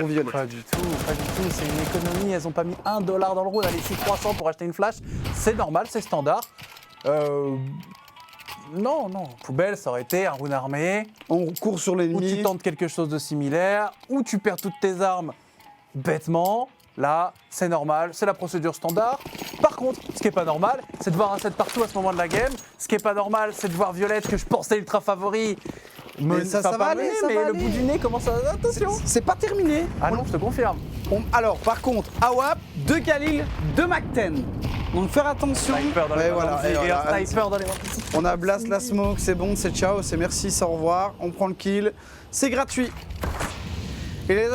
Violet? Pas du tout, c'est une économie, elles ont pas mis $1 dans le round, allez, c'est 300 pour acheter une flash, c'est normal, c'est standard. Non, poubelle, ça aurait été un round armé, On court sur où l'ennemi. tu tentes quelque chose de similaire, où tu perds toutes tes armes bêtement. Là, c'est normal, c'est la procédure standard. Par contre, ce qui est pas normal, c'est de voir un set partout à ce moment de la game. Ce qui est pas normal, c'est de voir Violette, que je pensais ultra favori. Mais ça va aller, ça mais va le aller. bout du nez commence à... Attention. C'est pas terminé. Ah non, je te confirme. Alors par contre, Awap, 2 Khalil, 2 Macten. Donc faire attention. Sniper dans les Ouais, mains voilà, d'Anzi et et voilà. un sniper dans les mains. On a blast la smoke, c'est bon, c'est ciao, c'est merci, c'est au revoir. On prend le kill, c'est gratuit. Il est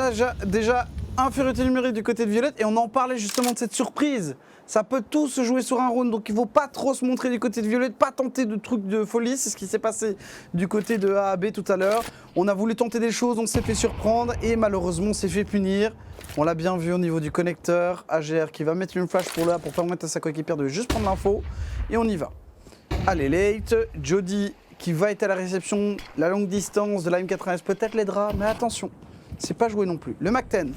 déjà infériorité numérique du côté de Violette et on en parlait justement de cette surprise. Ça peut tout se jouer sur un round, donc il ne faut pas trop se montrer du côté de Violette, pas tenter de trucs de folie, c'est ce qui s'est passé du côté de A à B tout à l'heure. On a voulu tenter des choses, on s'est fait surprendre et malheureusement on s'est fait punir. On l'a bien vu au niveau du connecteur, AGR qui va mettre une flash pour permettre à sa coéquipière de juste prendre l'info et on y va. Allez, late, Jody qui va être à la réception, la longue distance de la M80S peut-être l'aidera, mais attention, c'est pas joué non plus. Le Mac-10,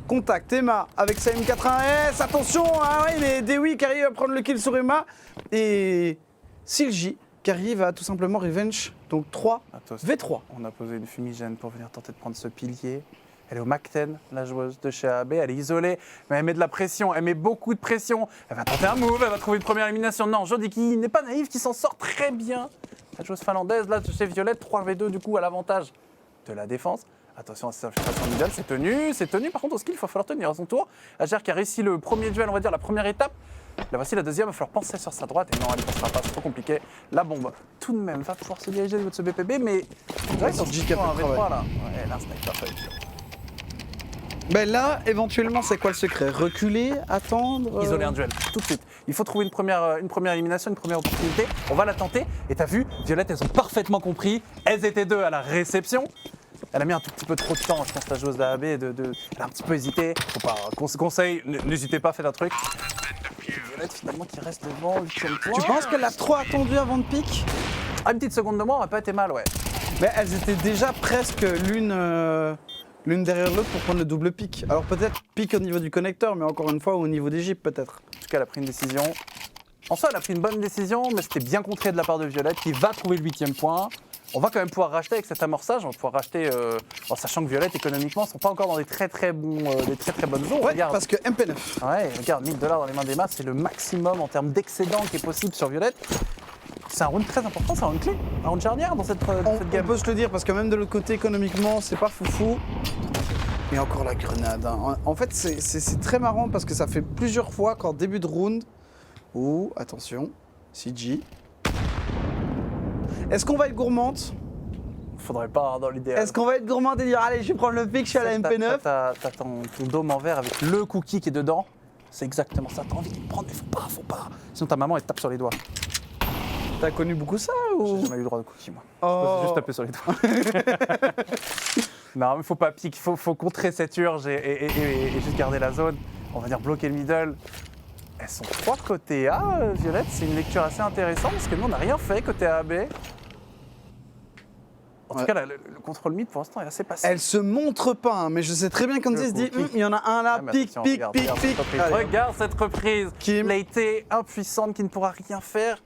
contact, Emma avec sa M80S, attention, ah oui, mais Dewi qui arrive à prendre le kill sur Emma, et Silji qui arrive à tout simplement revenge, donc 3 Attention. V3. On a posé une fumigène pour venir tenter de prendre ce pilier. Elle est au Mac-10, la joueuse de chez AB, elle est isolée, mais elle met de la pression, elle met beaucoup de pression. Elle va tenter un move, elle va trouver une première élimination. Non, Jody qui n'est pas naïve, qui s'en sort très bien. La joueuse finlandaise, là, de chez Violette, 3v2 du coup à l'avantage de la défense. Attention à cette infiltration middle, c'est tenu. Par contre, au skill, il va falloir tenir à son tour. AGR qui a réussi le premier duel, on va dire, la première étape. Là, voici la deuxième, il va falloir penser sur sa droite. Et non, elle ne passera pas, c'est trop compliqué. La bombe, tout de même, va pouvoir se diriger au niveau de ce BPB, mais... Ouais, c'est J qui a fait le travail. là. Ouais, là, sniper, ça va être dur. Ben là, éventuellement, c'est quoi le secret? Reculer, attendre Isoler un duel, tout de suite. Il faut trouver une première élimination, une première opportunité. On va la tenter. Et t'as vu, Violette, elles ont parfaitement compris. Elles étaient deux à la réception. Elle a mis un tout petit peu trop de temps, je pense, la joueuse d'AB. Elle a un petit peu hésité. Faut pas. Conseil, n'hésitez pas, faites un truc. Violette, finalement, qui reste devant, 8e point. Tu penses qu'elle a trop attendu avant de pique? Ah, une petite seconde de moins, on n'a pas été mal, ouais. Mais elles étaient déjà presque l'une derrière l'autre pour prendre le double pic. Alors peut-être pic au niveau du connecteur, mais encore une fois au niveau des jeeps peut-être. En tout cas, elle a pris une décision. En soi, elle a pris une bonne décision, mais c'était bien contré de la part de Violette, qui va trouver le 8e point. On va quand même pouvoir racheter avec cet amorçage. On va pouvoir racheter, en sachant que Violette, économiquement, ne sont pas encore dans des très bonnes zones. Ouais, Regarde. parce que MP9. Ouais, regarde, $1000 dans les mains d'Emma, c'est le maximum en termes d'excédent qui est possible sur Violette. C'est un round très important, c'est un round clé, un round charnière dans cette On game. peut se le dire parce que même de l'autre côté économiquement, c'est pas foufou. Et encore la grenade. Hein. En fait, c'est très marrant parce que ça fait plusieurs fois qu'en début de round, ouh, attention, CG. Est-ce qu'on va être gourmande? Faudrait pas hein, dans l'idéal. Est-ce qu'on va être gourmande et dire allez, je vais prendre le pic, je suis à la MP9? T'as ton dôme en verre avec le cookie qui est dedans. C'est exactement ça. T'as envie de le prendre, mais faut pas. Sinon ta maman elle te tape sur les doigts. T'as connu beaucoup ça ou? J'ai jamais eu le droit de cookie moi. Oh. Je peux juste taper sur les doigts. Non mais faut pas piquer, faut contrer cette urge et juste garder la zone. On va dire bloquer le middle. Elles sont 3 côté A, Violette. C'est une lecture assez intéressante parce que nous on n'a rien fait côté A, B. En tout cas, le contrôle mid pour l'instant est assez passif. Elle se montre pas, hein, mais je sais très bien quand se dit, il y en a un là, pic, pic, pic, pic. Regarde cette reprise. Kim. Lady impuissante qui ne pourra rien faire.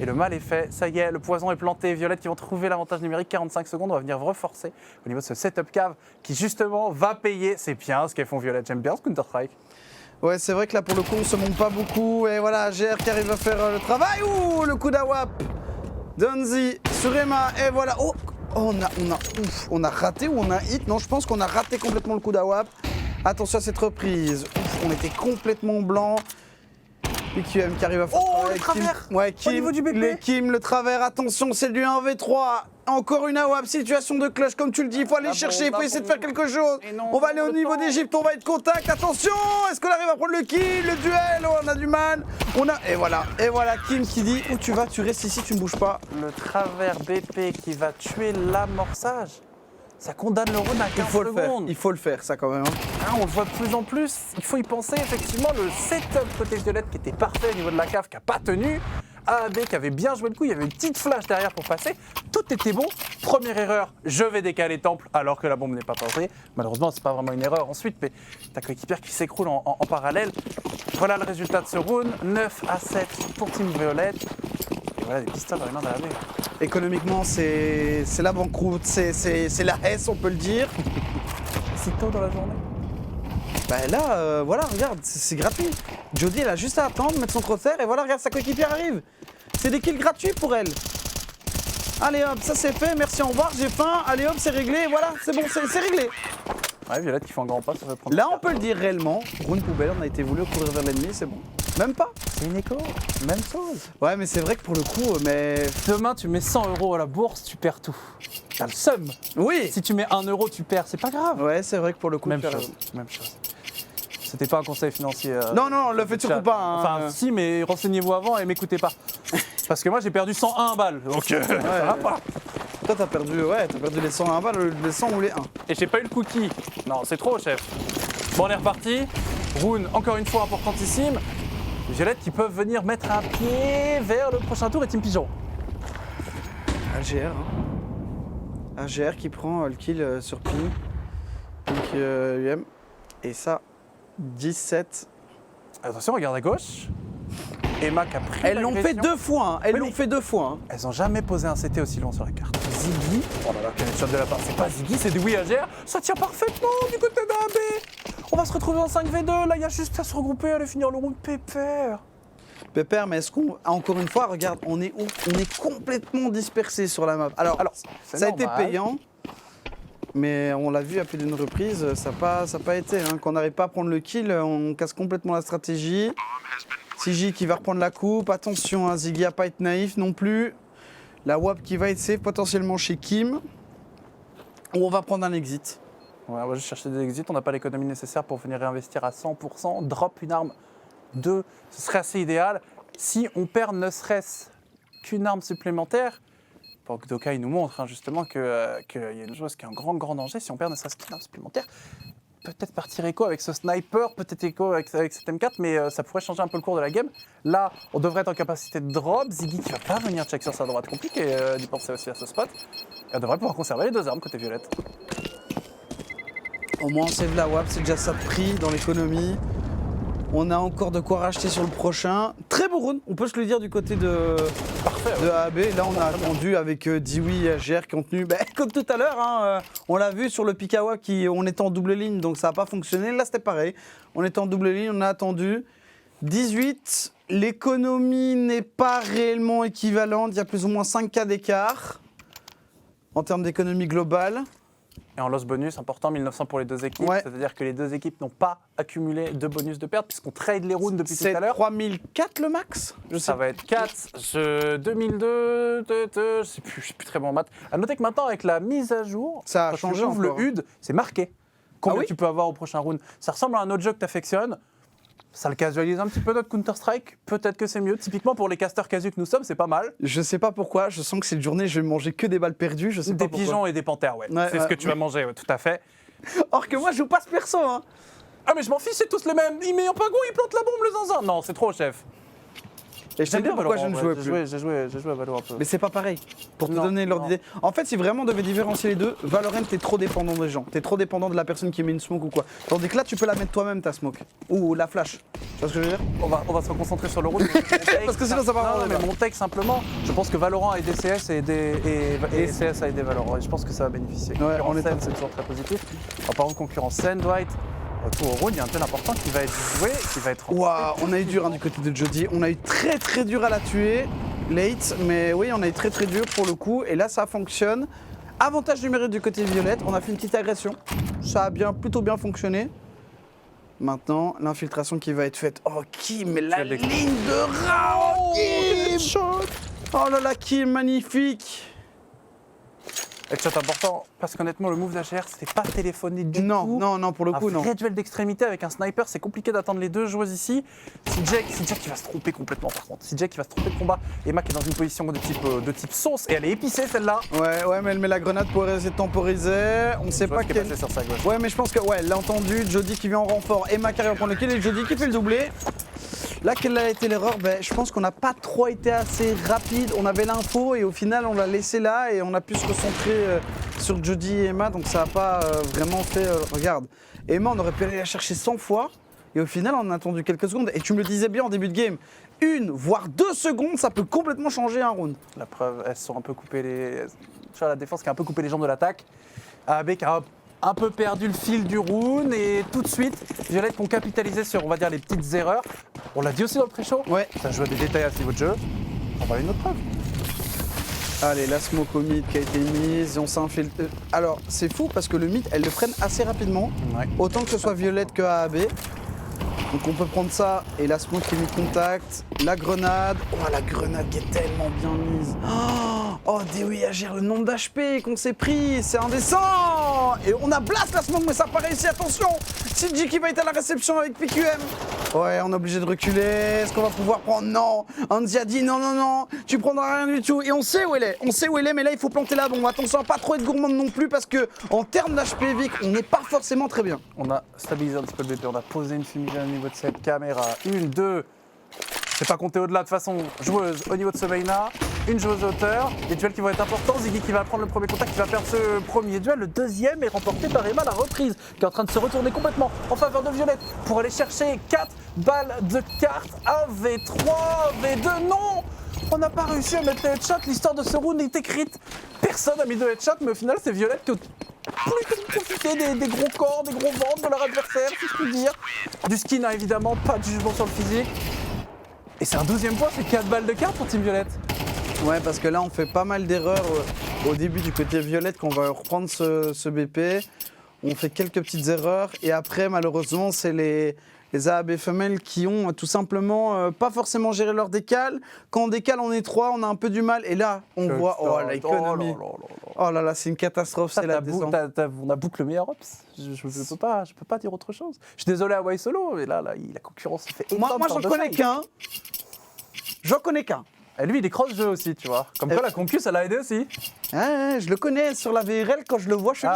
Et le mal est fait, ça y est, le poison est planté. Violette qui vont trouver l'avantage numérique, 45 secondes, on va venir reforcer au niveau de ce setup cave qui justement va payer. C'est bien ce qu'elles font Violette, j'aime bien ce Counter-Strike. Ouais, c'est vrai que là pour le coup on se monte pas beaucoup. Et voilà, GR qui arrive à faire le travail. Ouh, le coup d'Awap. Donzi sur Emma. Et voilà. Oh, on a raté ou on a hit? Non, je pense qu'on a raté complètement le coup d'Awap. Attention à cette reprise. Ouf, on était complètement blanc. PQM qui arrive à faire le travers. Ouais, Kim, Au niveau du BP. les Kim, le travers, attention, c'est du 1v3. Encore une AWAP, situation de clutch, comme tu le dis, il faut aller chercher, il faut essayer de faire quelque chose. Non, on va aller au niveau d'Egypte, on va être contact, attention, est-ce qu'on arrive à prendre le kill, le duel? Oh, on a du mal, et voilà, Kim qui dit, où tu vas, tu restes ici, tu ne bouges pas. Le travers BP qui va tuer l'amorçage. Ça condamne le round à 15 secondes. Il faut le faire, ça quand même. Hein. Ah, on le voit de plus en plus. Il faut y penser, effectivement, le setup côté Violette qui était parfait au niveau de la cave, qui n'a pas tenu, AAB qui avait bien joué le coup, il y avait une petite flash derrière pour passer, tout était bon. Première erreur, je vais décaler Temple alors que la bombe n'est pas passée. Malheureusement, c'est pas vraiment une erreur ensuite, mais ta coéquipière qui s'écroule en parallèle. Voilà le résultat de ce round, 9-7 pour Team Violette. Et voilà des pistoles dans les mains d'AAB. Économiquement, c'est la banqueroute, c'est la S, on peut le dire. Si tôt dans la journée. Bah là, voilà, regarde, c'est gratuit. Jody, elle a juste à attendre, mettre son crosshair et voilà, regarde, sa coéquipière arrive. C'est des kills gratuits pour elle. Allez hop, ça c'est fait, merci, au revoir, j'ai faim. Allez hop, c'est réglé, voilà, c'est bon, c'est réglé. Ouais, Violette qui fait un grand pas, ça va prendre. Là, on peut le dire réellement, pour une poubelle, on a été voulu courir vers l'ennemi, c'est bon. Même pas. C'est une écho, même chose. Ouais, mais c'est vrai que pour le coup, mais... Demain, tu mets 100 € à la bourse, tu perds tout. T'as le seum. Oui. Si tu mets 1 €, tu perds, c'est pas grave. Ouais, c'est vrai que pour le coup, Même tu as chose. raison. Même chose. C'était pas un conseil financier. Non, non, le faites surtout pas. Hein. Enfin, si, mais renseignez-vous avant et m'écoutez pas. Parce que moi, j'ai perdu 101 balles. Donc, ça va pas. Toi, t'as perdu les 101 balles, les 100 ou les 1. Et j'ai pas eu le cookie. Non, c'est trop, chef. Bon, on est reparti. Rune, encore une fois, importantissime. Violette qui peuvent venir mettre un pied vers le prochain tour et Team Pigeon. AGR, hein. AGR qui prend le kill sur Ping. Donc, UM. Et ça, 17. Attention, regarde à gauche. Emma qui a pris Elles l'ont fait l'agression. 2 fois, hein. Elles Oui, l'ont mais- fait 2 fois. Hein. Elles ont jamais posé un CT aussi long sur la carte. Ziggy, oh là là, quel shot de la part. C'est pas Ziggy, c'est du AGR. Ça tient parfaitement du côté d'AB. On va se retrouver en 5v2. Là, il y a juste à se regrouper, aller finir le round pépère. Pépère, mais est-ce qu'on. Encore une fois, regarde, on est où? On est complètement dispersé sur la map. Alors c'est ça a été normal. payant, mais on l'a vu à plus d'une reprise, ça n'a pas été. Hein. Quand on n'arrive pas à prendre le kill, on casse complètement la stratégie. CJ qui va reprendre la coupe, attention, hein, Ziggy à pas être naïf non plus. La WAP qui va être safe potentiellement chez Kim. Ou on va prendre un exit. Ouais, on va juste chercher des exits. On n'a pas l'économie nécessaire pour venir réinvestir à 100%. Drop une arme 2, ce serait assez idéal. Si on perd ne serait-ce qu'une arme supplémentaire, pour que Doka il nous montre hein, justement qu'il y a une chose qui est un grand danger. Si on perd ne serait-ce qu'une arme supplémentaire, peut-être partir écho avec ce sniper, peut-être écho avec cette M4, mais ça pourrait changer un peu le cours de la game. Là, on devrait être en capacité de drop. Ziggy qui va pas venir check sur sa droite, compliqué d'y penser aussi à ce spot. Et on devrait pouvoir conserver les 2 armes côté violette. Au moins on save la WAP, c'est déjà ça de prix dans l'économie. On a encore de quoi racheter sur le prochain. Très beau round, on peut se le dire du côté de AAB. Là on a attendu avec Dewey et AGR qui ont tenu, comme tout à l'heure, hein, on l'a vu sur le Pikawa, on était en double ligne donc ça n'a pas fonctionné. Là c'était pareil, on était en double ligne, on a attendu. 18, l'économie n'est pas réellement équivalente, il y a plus ou moins 5K d'écart en termes d'économie globale. Et en loss bonus, important, 1900 pour les 2 équipes. Ouais. C'est-à-dire que les 2 équipes n'ont pas accumulé de bonus de perte puisqu'on trade les rounds depuis tout C'est à l'heure. 3004 le max, je sais Ça va être 4, 2002, je sais plus très bon en maths. À noter que maintenant, avec la mise à jour, Ça a quand tu changé ouvres le encore. HUD, c'est marqué combien Ah oui tu peux avoir au prochain round. Ça ressemble à un autre jeu que tu affectionnes. Ça le casualise un petit peu notre Counter-Strike. Peut-être que c'est mieux. Typiquement, pour les casters casus que nous sommes, c'est pas mal. Je sais pas pourquoi, je sens que cette journée je vais manger que des balles perdues, je sais pas Des pourquoi. pigeons et des panthères, ouais. Ouais, C'est ce ouais. que tu vas manger, ouais, tout à fait. Or que moi je joue pas ce perso hein. Ah, mais je m'en fiche, c'est tous les mêmes. Il met en pingouin, il plante la bombe, le zinzin. Non, c'est trop, chef. Et je sais bien pourquoi je ne jouais plus. J'ai joué à Valo un peu. Mais c'est pas pareil. Pour te Non, donner l'ordre non. d'idée. En fait, si vraiment on devait différencier les deux, Valorant t'es trop dépendant des gens. T'es trop dépendant de la personne qui met une smoke ou quoi. Tandis que là tu peux la mettre toi-même ta smoke. Ou la flash. Tu vois ce que je veux dire? On va se concentrer sur le rôle. Parce que sinon, ça va Non, vraiment mais débat. mon take simplement, je pense que Valorant a aidé CS et CS a aidé Valorant. Et je pense que ça va bénéficier. Ouais, Concurrence on est saine, d'accord. c'est toujours très positif. En parlant de concurrence saine, Dwight, retour au rôle, il y a un tel important qui va être joué, qui va être. Waouh, on a eu dur hein, du côté de Jody. On a eu très dur à la tuer. Late, mais oui, on a eu très dur pour le coup. Et là, ça fonctionne. Avantage numérique du côté violette. On a fait une petite agression. Ça a plutôt bien fonctionné. Maintenant, l'infiltration qui va être faite. Oh, Kim, mais la ligne de rat. Oh, Kim. Oh là là, Kim, magnifique. Headshot important, parce qu'honnêtement, le move d'HR, c'était pas téléphoné du tout. Non, pour le coup, Un non. vrai duel d'extrémité avec un sniper, c'est compliqué d'attendre les deux joueuses ici. C'est Jack qui va se tromper complètement par contre. C'est Jack qui va se tromper de combat. Emma qui est dans une position de type sauce et elle est épicée celle-là. Ouais, mais elle met la grenade pour essayer de temporiser. On sait Je vois pas ce qui est quel. passé sur sa gauche. Ouais, mais je pense que, ouais, elle l'a entendu. Jody qui vient en renfort. Emma qui arrive à prendre le kill et Jody qui fait le doublé. Là, quelle a été l'erreur? Je pense qu'on n'a pas trop été assez rapide. On avait l'info et au final, on l'a laissé là et on a pu se concentrer sur Jody et Emma. Donc ça n'a pas vraiment fait... regarde, Emma, on aurait pu aller la chercher 100 fois. Et au final, on a attendu quelques secondes. Et tu me le disais bien en début de game, 1 voire 2 secondes, ça peut complètement changer un round. La preuve, elles se sont un peu coupées les... Tu vois, la défense qui a un peu coupé les jambes de l'attaque. AB qui a un peu perdu le fil du round et tout de suite, Violette qui ont capitalisé sur, on va dire, les petites erreurs. On l'a dit aussi dans le pré-show. Ouais. Ça joue à des détails à ce niveau de jeu. On va aller une autre preuve. Allez, la smoke au mid qui a été mise, et on s'infiltre. Alors, c'est fou parce que le mid, elles le prennent assez rapidement. Ouais. Autant que ce soit Violette que AAB. Donc on peut prendre ça et la smoke qui est mise contact. La grenade. Oh, la grenade qui est tellement bien mise. Oh, DOI agir le nombre d'HP qu'on s'est pris. C'est indécent. Et on a blast la smoke, mais ça n'a pas réussi. Attention, CG qui va être à la réception avec PQM. Ouais, on est obligé de reculer. Est-ce qu'on va pouvoir prendre? Non. Andy a dit non, non, non. Tu prendras rien du tout. Et on sait où elle est. On sait où elle est, mais là, il faut planter la bombe. Attention à pas trop être gourmande non plus parce que en termes d'HP Vic, on n'est pas forcément très bien. On a stabilisé un petit peu le BP, on a posé une fumigène au niveau de cette caméra. 1, 2, c'est pas compté au-delà de toute façon. Joueuse au niveau de ce Vayna, une joueuse hauteur. Des duels qui vont être importants. Ziggy qui va prendre le premier contact, qui va perdre ce premier duel. Le deuxième est remporté par Emma, la reprise, qui est en train de se retourner complètement en faveur de Violette pour aller chercher 4 balles de carte. 1v3, V2, non! On n'a pas réussi à mettre les headshots. L'histoire de ce round est écrite. Personne n'a mis de headshot, mais au final, c'est Violette qui a plutôt profité des gros corps, des gros ventres de leur adversaire, si je puis dire. Du skin, hein, évidemment, pas de jugement sur le physique. Et c'est un 12e point, c'est 4 balles de carte pour Team Violette. Ouais, parce que là, on fait pas mal d'erreurs au début du côté Violette quand on va reprendre ce BP. On fait quelques petites erreurs et après, malheureusement, c'est les AAB femelles qui ont tout simplement pas forcément géré leur décal. Quand on décale en étroit, on a un peu du mal. Et là, on voit, oh, l'économie. Oh là là, c'est une catastrophe, c'est la descente. On a bouclé le meilleur ops. Je peux pas dire autre chose. Je suis désolé à Wai Solo, mais là, la concurrence se fait énorme. Moi, j'en connais qu'un. J'en connais qu'un. Et lui, il est cross-jeu aussi, tu vois. Comme quoi, la concu, ça l'a aidé aussi. Ah, je le connais sur la VRL, quand je le vois, je suis...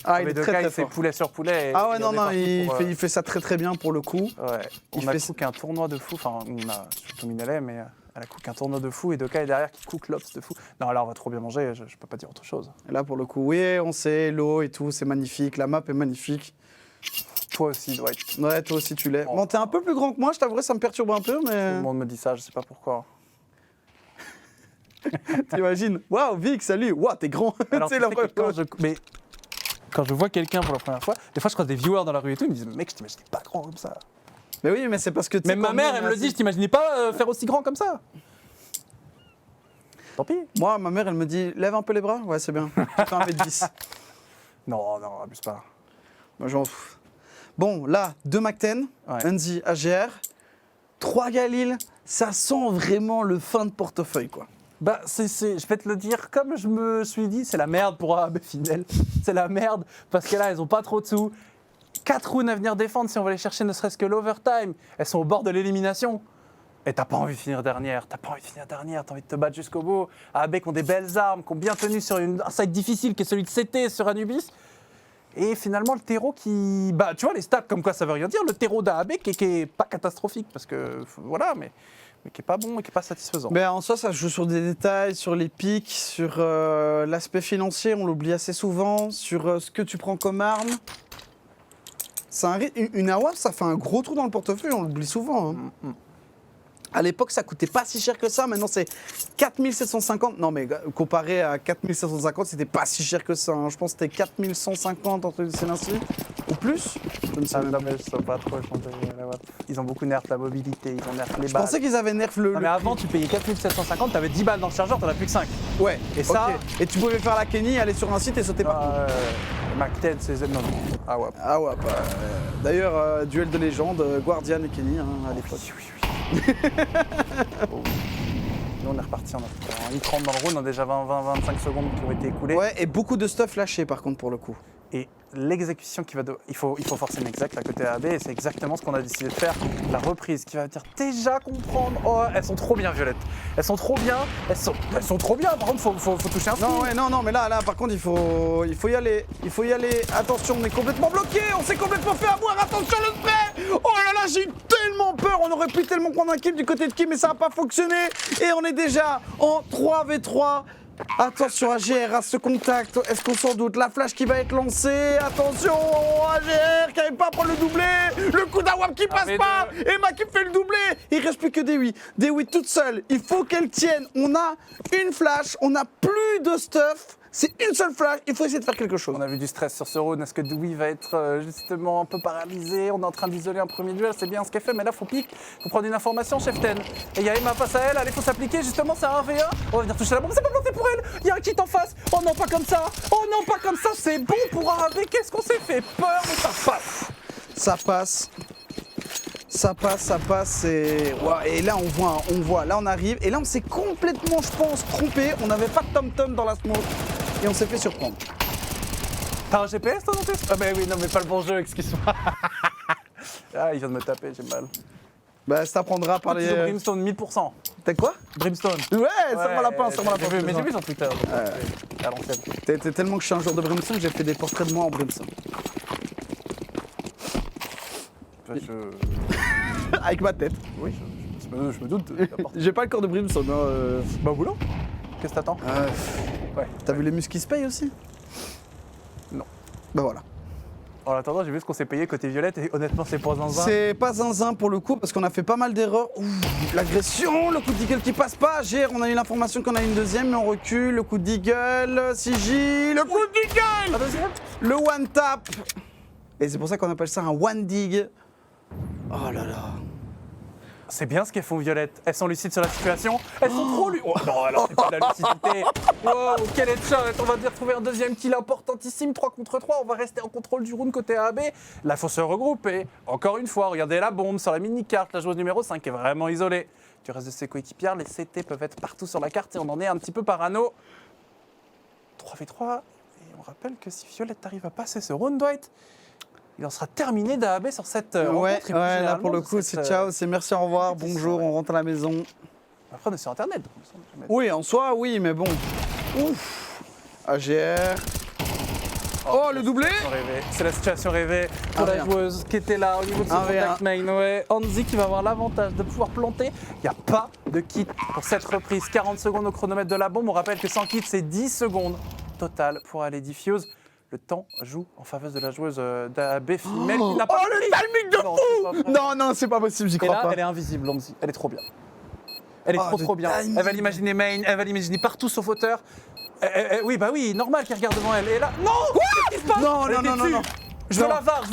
Ah, il est très très fort. Poulet sur poulet. Ah ouais, non, il fait ça très très bien pour le coup. Ouais, on a cook un tournoi de fou, enfin, on a surtout Minelé, mais elle a cook un tournoi de fou et Doka est derrière qui cook l'ops de fou. Non, là, on va trop bien manger, je peux pas dire autre chose. Et là, pour le coup, oui, on sait, l'eau et tout, c'est magnifique, la map est magnifique. Toi aussi, Dwight. Ouais, toi aussi, tu l'es. Bon, t'es un peu plus grand que moi, je t'avouerai, ça me perturbe un peu, mais... Tout le monde me dit ça, je sais pas pourquoi. T'imagines? Waouh, Vic, salut! Waouh, t'es grand! Alors, quand je vois quelqu'un pour la première fois, des fois je croise des viewers dans la rue et tout, ils me disent mec, je t'imaginais pas grand comme ça. Mais oui, mais c'est parce que... Même ma mère, elle me le dit, je t'imaginais pas faire aussi grand comme ça. Tant pis. Moi, ma mère, elle me dit lève un peu les bras. Ouais, c'est bien. Tu fais 1m10. Non, abuse pas. Moi, j'en fous. Bon, là, 2 Mac-10, Ouais. Enzi, AGR, 3 Galil, ça sent vraiment le fin de portefeuille, quoi. Bah, je vais te le dire, comme je me suis dit, c'est la merde pour AB Finel. C'est la merde, parce que là, elles ont pas trop de sous. 4 rounds à venir défendre si on va aller chercher ne serait-ce que l'overtime. Elles sont au bord de l'élimination. Et t'as pas envie de finir dernière, t'as envie de te battre jusqu'au bout. AB qui ont des belles armes, qui ont bien tenu sur un site difficile qui est celui de CT sur Anubis. Et finalement, le terreau qui... Bah, tu vois, les stats, comme quoi ça veut rien dire. Le terreau d'AAB qui est pas catastrophique, parce que, voilà, mais qui est pas bon et qui est pas satisfaisant. Mais en soi, ça joue sur des détails, sur les pics, sur l'aspect financier, on l'oublie assez souvent, sur ce que tu prends comme arme. Une AWAP, ça fait un gros trou dans le portefeuille, on l'oublie souvent. Hein. À l'époque, ça coûtait pas si cher que ça. Maintenant, c'est 4750. Non, mais comparé à 4750, c'était pas si cher que ça. Hein. Je pense que c'était 4150 entre les ainsi. Ou plus. Je ne sais même non, mais je sais pas trop. Ils ont beaucoup nerf la mobilité, ils ont nerf les balles. Je pensais qu'ils avaient nerf le. Non, mais avant, tu payais 4750, t'avais 10 balles dans le chargeur, t'en as plus que 5. Ouais. Et ça. Okay. Et tu pouvais faire la Kenny, aller sur un site et sauter partout. Mac-10, c'est Z. Non. Ah ouais. Ah ouais. D'ailleurs, duel de légende, Guardian et Kenny hein, à l'époque. Nous on est reparti en 1,30 dans le round, on a déjà 20-25 secondes qui ont été écoulées. Ouais, et beaucoup de stuff lâché par contre pour le coup. Et l'exécution qui va il faut forcer une exact à côté AB et c'est exactement ce qu'on a décidé de faire. La reprise qui va dire déjà comprendre. Oh, elles sont trop bien Violette. Elles sont trop bien. Elles sont trop bien. Par contre, faut toucher un Non, sou. ouais, non, mais là, par contre, il faut y aller. Il faut y aller. Attention, on est complètement bloqué. On s'est complètement fait avoir. Attention, le spray. Oh là là, j'ai eu tellement peur. On aurait pu tellement prendre un kill du côté de Kim, mais ça n'a pas fonctionné. Et on est déjà en 3v3. Attention, AGR à ce contact. Est-ce qu'on s'en doute? La flash qui va être lancée. Attention, AGR qui n'arrive pas à prendre le doublé. Le coup d'Awam qui passe pas. Emma qui fait le doublé. Il reste plus que Dewi. Dewi toute seule. Il faut qu'elle tienne. On a une flash. On n'a plus de stuff. C'est une seule flash. Il faut essayer de faire quelque chose. On a vu du stress sur ce round. Est-ce que Dewey va être justement un peu paralysé? On est en train d'isoler un premier duel. C'est bien ce qu'elle fait, mais là, faut pique. Faut prendre une information, Chef Ten. Et il y a Emma face à elle. Allez, faut s'appliquer. Justement, c'est un 1v1. On va venir toucher la bombe. C'est pas planté pour elle. Il y a un kit en face. Oh non, pas comme ça. Oh non, pas comme ça. C'est bon pour AV. Qu'est-ce qu'on s'est fait peur, mais ça passe. Ça passe. Ça passe et... Ouais, et là on voit, là on arrive et là on s'est complètement, je pense, trompé. On n'avait pas de tom-tom dans la smoke et on s'est fait surprendre. T'as un GPS toi, Dantes? Ah bah oui, non mais pas le bon jeu, excuse-moi. Ah, il vient de me taper, j'ai mal. Bah ça prendra par les... Brimstone 1000%. T'as quoi? Brimstone. Ouais, serre-moi la pince, serre-moi la pince. Mais j'ai vu sur Twitter. À l'ancienne. T'es tellement que je suis un joueur de Brimstone que j'ai fait des portraits de moi en Brimstone. Avec ma tête. Oui, je me doute. J'ai pas le corps de Brimstone. Hein, Bah au boulot. Qu'est-ce que t'attends? Ouais. T'as vu les muscles qui se payent aussi? Non. Bah voilà. En attendant, j'ai vu ce qu'on s'est payé côté Violette et honnêtement, c'est pas zinzin. C'est pas zinzin pour le coup parce qu'on a fait pas mal d'erreurs. Ouh, l'agression, le coup de deagle qui passe pas. Gère, on a eu l'information qu'on a une deuxième, mais on recule. Le coup de deagle, Sigil, le coup de deagle, La deuxième? le one tap. Et c'est pour ça qu'on appelle ça un one dig. Oh là là. C'est bien ce qu'elles font Violette. Elles sont lucides sur la situation. Elles sont trop lucides. Oh non, alors c'est pas de la lucidité. Wow, quel headshot. On va dire trouver un deuxième kill importantissime. 3 contre 3. On va rester en contrôle du round côté AB. Là, faut se regrouper. Encore une fois, regardez la bombe sur la mini-carte. La joueuse numéro 5 est vraiment isolée. Du reste de ses coéquipières, les CT peuvent être partout sur la carte et on en est un petit peu parano. 3v3. Et on rappelle que si Violette arrive à passer ce round, Dwight, il en sera terminé d'AB sur cette rencontre. Ouais, là pour le coup, c'est ciao, c'est merci, au revoir, bonjour, on rentre à la maison. Après, on est sur Internet. Donc oui, en soi, oui, mais bon. Ouf. AGR. Oh, le doublé. C'est la situation rêvée pour la joueuse qui était là au niveau de son contact main. Ouais. Anzi qui va avoir l'avantage de pouvoir planter. Il n'y a pas de kit pour cette reprise. 40 secondes au chronomètre de la bombe. On rappelle que sans kit, c'est 10 secondes total pour aller diffuse. Le temps joue en faveur de la joueuse d'AB femelle qui n'a pas le timing de fou. Non, c'est pas possible, j'y crois là, pas. Elle est invisible, Anzi. Elle est trop bien. Elle est trop bien. Timing. Elle va l'imaginer main, elle va l'imaginer partout sauf hauteur. Oui, bah oui, normal qu'elle regarde devant elle. Et là, non! Qu'est-ce qui se passe? Non. Je veux la VAR.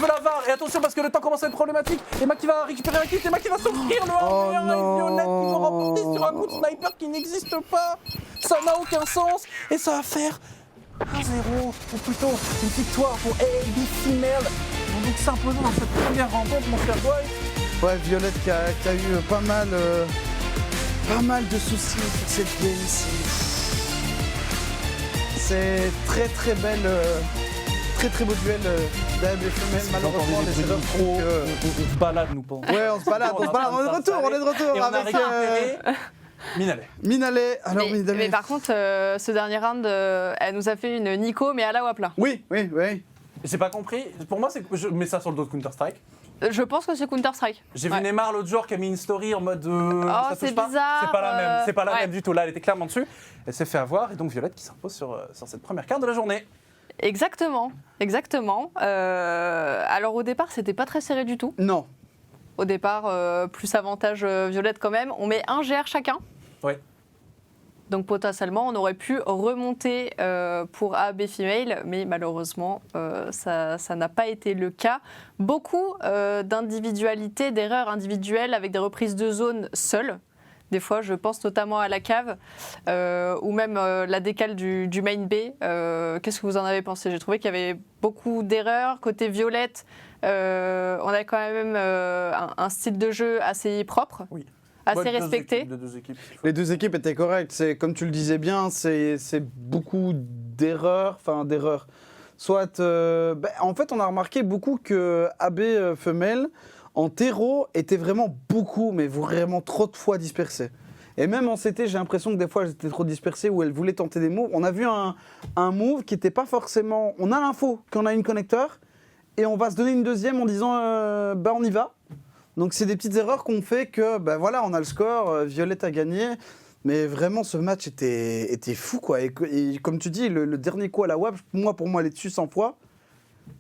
Et attention parce que le temps commence à être problématique. Emma qui va récupérer un kit, Emma qui va s'offrir le 1v1 et Violette qui va remporter sur un coup de sniper qui n'existe pas. Ça n'a aucun sens et ça va faire 1-0, ou plutôt une victoire pour AB Female. Ils vont donc s'imposer dans cette première rencontre, mon cher Dwight. Ouais, Violette qui a eu pas mal de soucis sur cette game. C'est très beau duel d'AB Female. Malheureusement, les erreurs font que... On se balade, nous, pendant. Ouais, on se balade, on est de retour Et on a avec récupéré Minale. Alors, mais par contre, ce dernier round, elle nous a fait une Nico, mais à la WAP là. Oui. J'ai pas compris. Pour moi, je mets ça sur le dos de Counter-Strike. Je pense que c'est Counter-Strike. J'ai vu Neymar l'autre jour qui a mis une story en mode. Oh, ça c'est touche pas. bizarre. C'est pas la même. C'est pas la ouais. même du tout. Là, elle était clairement dessus. Elle s'est fait avoir et donc Violette qui s'impose sur cette première carte de la journée. Exactement. Alors au départ, c'était pas très serré du tout. Non. Au départ, plus avantage Violette quand même. On met un GR chacun. Oui. Donc potentiellement, on aurait pu remonter pour AB Female, mais malheureusement, ça n'a pas été le cas. Beaucoup d'individualités, d'erreurs individuelles avec des reprises de zone seules. Des fois, je pense notamment à la cave ou même la décale du main B. Qu'est-ce que vous en avez pensé? J'ai trouvé qu'il y avait beaucoup d'erreurs. Côté Violette, on a quand même un style de jeu assez propre. Oui. Assez respecté. Les deux équipes étaient correctes. C'est comme tu le disais bien, c'est beaucoup d'erreurs. soit... en fait, on a remarqué beaucoup que AB femelle, en terreau, était vraiment beaucoup, mais vraiment trop de fois dispersée. Et même en CT, j'ai l'impression que des fois, elles étaient trop dispersées ou elles voulaient tenter des moves. On a vu un move qui n'était pas forcément... On a l'info qu'on a une connecteur et on va se donner une deuxième en disant on y va. Donc c'est des petites erreurs qu'on fait que, voilà, on a le score, Violette a gagné. Mais vraiment, ce match était fou, quoi. Et comme tu dis, le dernier coup à la WAP, pour moi, elle est dessus 100 fois.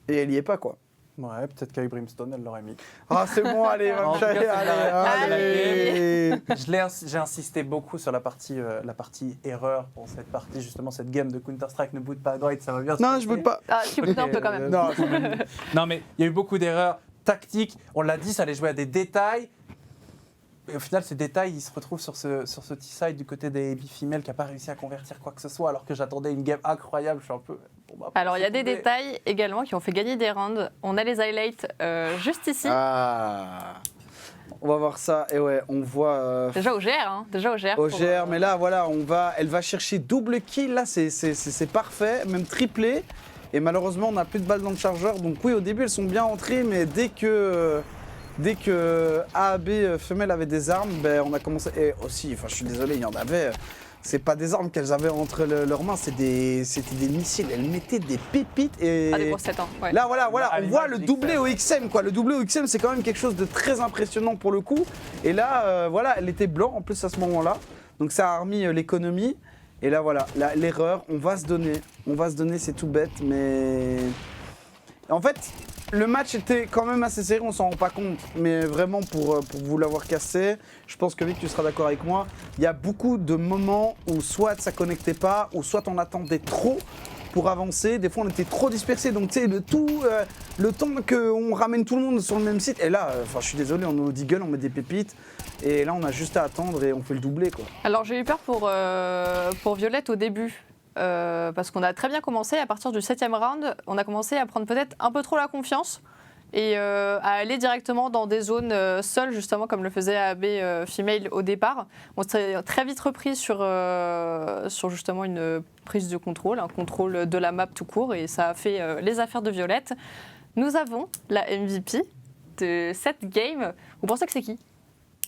Et elle y est pas, quoi. Ouais, peut-être qu'avec Brimstone, elle l'aurait mis. Ah, c'est bon, allez, va En me tout cas, chialer, allez. J'ai insisté beaucoup sur la partie erreur pour cette partie, justement, cette game de Counter-Strike. Ne boude pas, Droid, ça va bien se Non, passer. je boude pas. Ah, tu peux un peu quand même. Non, Non, mais il y a eu beaucoup d'erreurs tactiques. On l'a dit, ça allait jouer à des détails. Et au final, ces détails, ils se retrouvent sur ce T-side du côté des AB females qui n'a pas réussi à convertir quoi que ce soit, alors que j'attendais une game incroyable. Je suis un peu... Alors, il y a des détails également qui ont fait gagner des rounds. On a les highlights juste ici. Ah. On va voir ça. Et ouais, on voit... Déjà au GR, hein. Déjà au GR. Au GR, mais là, voilà, elle va chercher double kill. Là, c'est parfait, même triplé. Et malheureusement, on n'a plus de balles dans le chargeur. Donc oui, au début, elles sont bien entrées, mais dès que AAB femelle avait des armes, on a commencé... Et aussi, enfin, je suis désolé, il y en avait... C'est pas des armes qu'elles avaient entre leurs mains, c'était des missiles. Elles mettaient des pépites et... Ah, des grosses têtes, hein. Ouais. Là, voilà, on voit le doublé au XM, quoi. Le doublé au XM, c'est quand même quelque chose de très impressionnant pour le coup. Et là, voilà, elle était blanc en plus à ce moment-là. Donc ça a remis l'économie. Et là, voilà, l'erreur, on va se donner, c'est tout bête, mais... En fait, le match était quand même assez serré, on s'en rend pas compte. Mais vraiment, pour vous l'avoir cassé, je pense que Vic, tu seras d'accord avec moi, il y a beaucoup de moments où soit ça connectait pas, ou soit on attendait trop pour avancer. Des fois, on était trop dispersés, donc tu sais, le temps qu'on ramène tout le monde sur le même site. Et là, je suis désolé, on est au Deagle, on met des pépites. Et là, on a juste à attendre et on fait le doublé, quoi. Alors, j'ai eu peur pour Violette au début. Parce qu'on a très bien commencé. À partir du 7e round, on a commencé à prendre peut-être un peu trop la confiance et à aller directement dans des zones seules, justement, comme le faisait AB Female au départ. On s'est très vite repris sur justement une prise de contrôle, un contrôle de la map tout court, et ça a fait les affaires de Violette. Nous avons la MVP de cette game. Vous pensez que c'est qui ?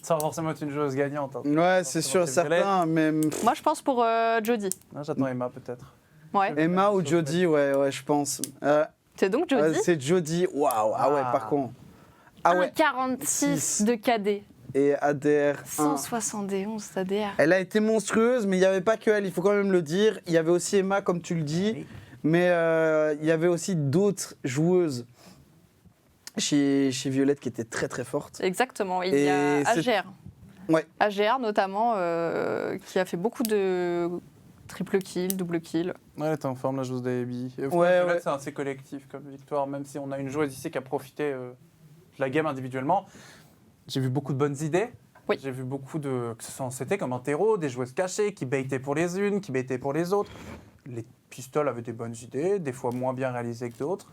Ça va forcément être une joueuse gagnante. Hein. Ouais, c'est sûr, certain, mais... Moi, je pense pour Jodie. Non, j'attends Emma, peut-être. Ouais. Emma ou Jodie, ouais, je pense. C'est donc Jodie. C'est Jodie, waouh, ah ouais, par contre. Ah ouais. 1,46 de KD. Et ADR 171 d'ADR. Elle a été monstrueuse, mais il n'y avait pas que elle, il faut quand même le dire. Il y avait aussi Emma, comme tu le dis, oui. Mais il y avait aussi d'autres joueuses chez Violette qui étaient très très fortes. Exactement, il y a AGR. Ouais. AGR notamment, qui a fait beaucoup de triple kill, double kill. Ouais, elle était en forme, la joueuse d'AB. Ouais. C'est assez collectif comme victoire, même si on a une joueuse ici qui a profité de la game individuellement. J'ai vu beaucoup de bonnes idées. Oui. J'ai vu beaucoup de, que ce soit en CT comme en terreau, des joueuses cachées qui baitaient pour les unes, qui baitaient pour les autres. Les pistoles avaient des bonnes idées, des fois moins bien réalisées que d'autres.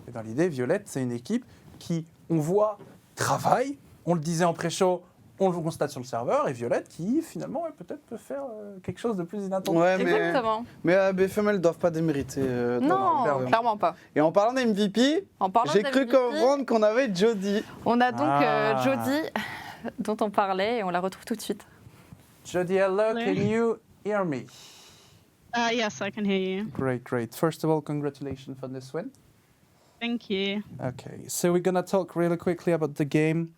Et dans l'idée, Violette, c'est une équipe qui, on voit, travaille. On le disait en pré-show, on le constate sur le serveur. Et Violette qui, finalement, peut-être peut faire quelque chose de plus inattendu. Ouais, exactement. Mais BFM, elles ne doivent pas démériter. Non, clairement pas. Et en parlant d'MVP, j'ai cru comprendre qu'on avait Jodie. On a donc Jodie, dont on parlait, et on la retrouve tout de suite. Jodie, hello, can you hear me? Yes, I can hear you. Great. First of all, congratulations on this win. Thank you. Okay, so we're gonna talk really quickly about the game.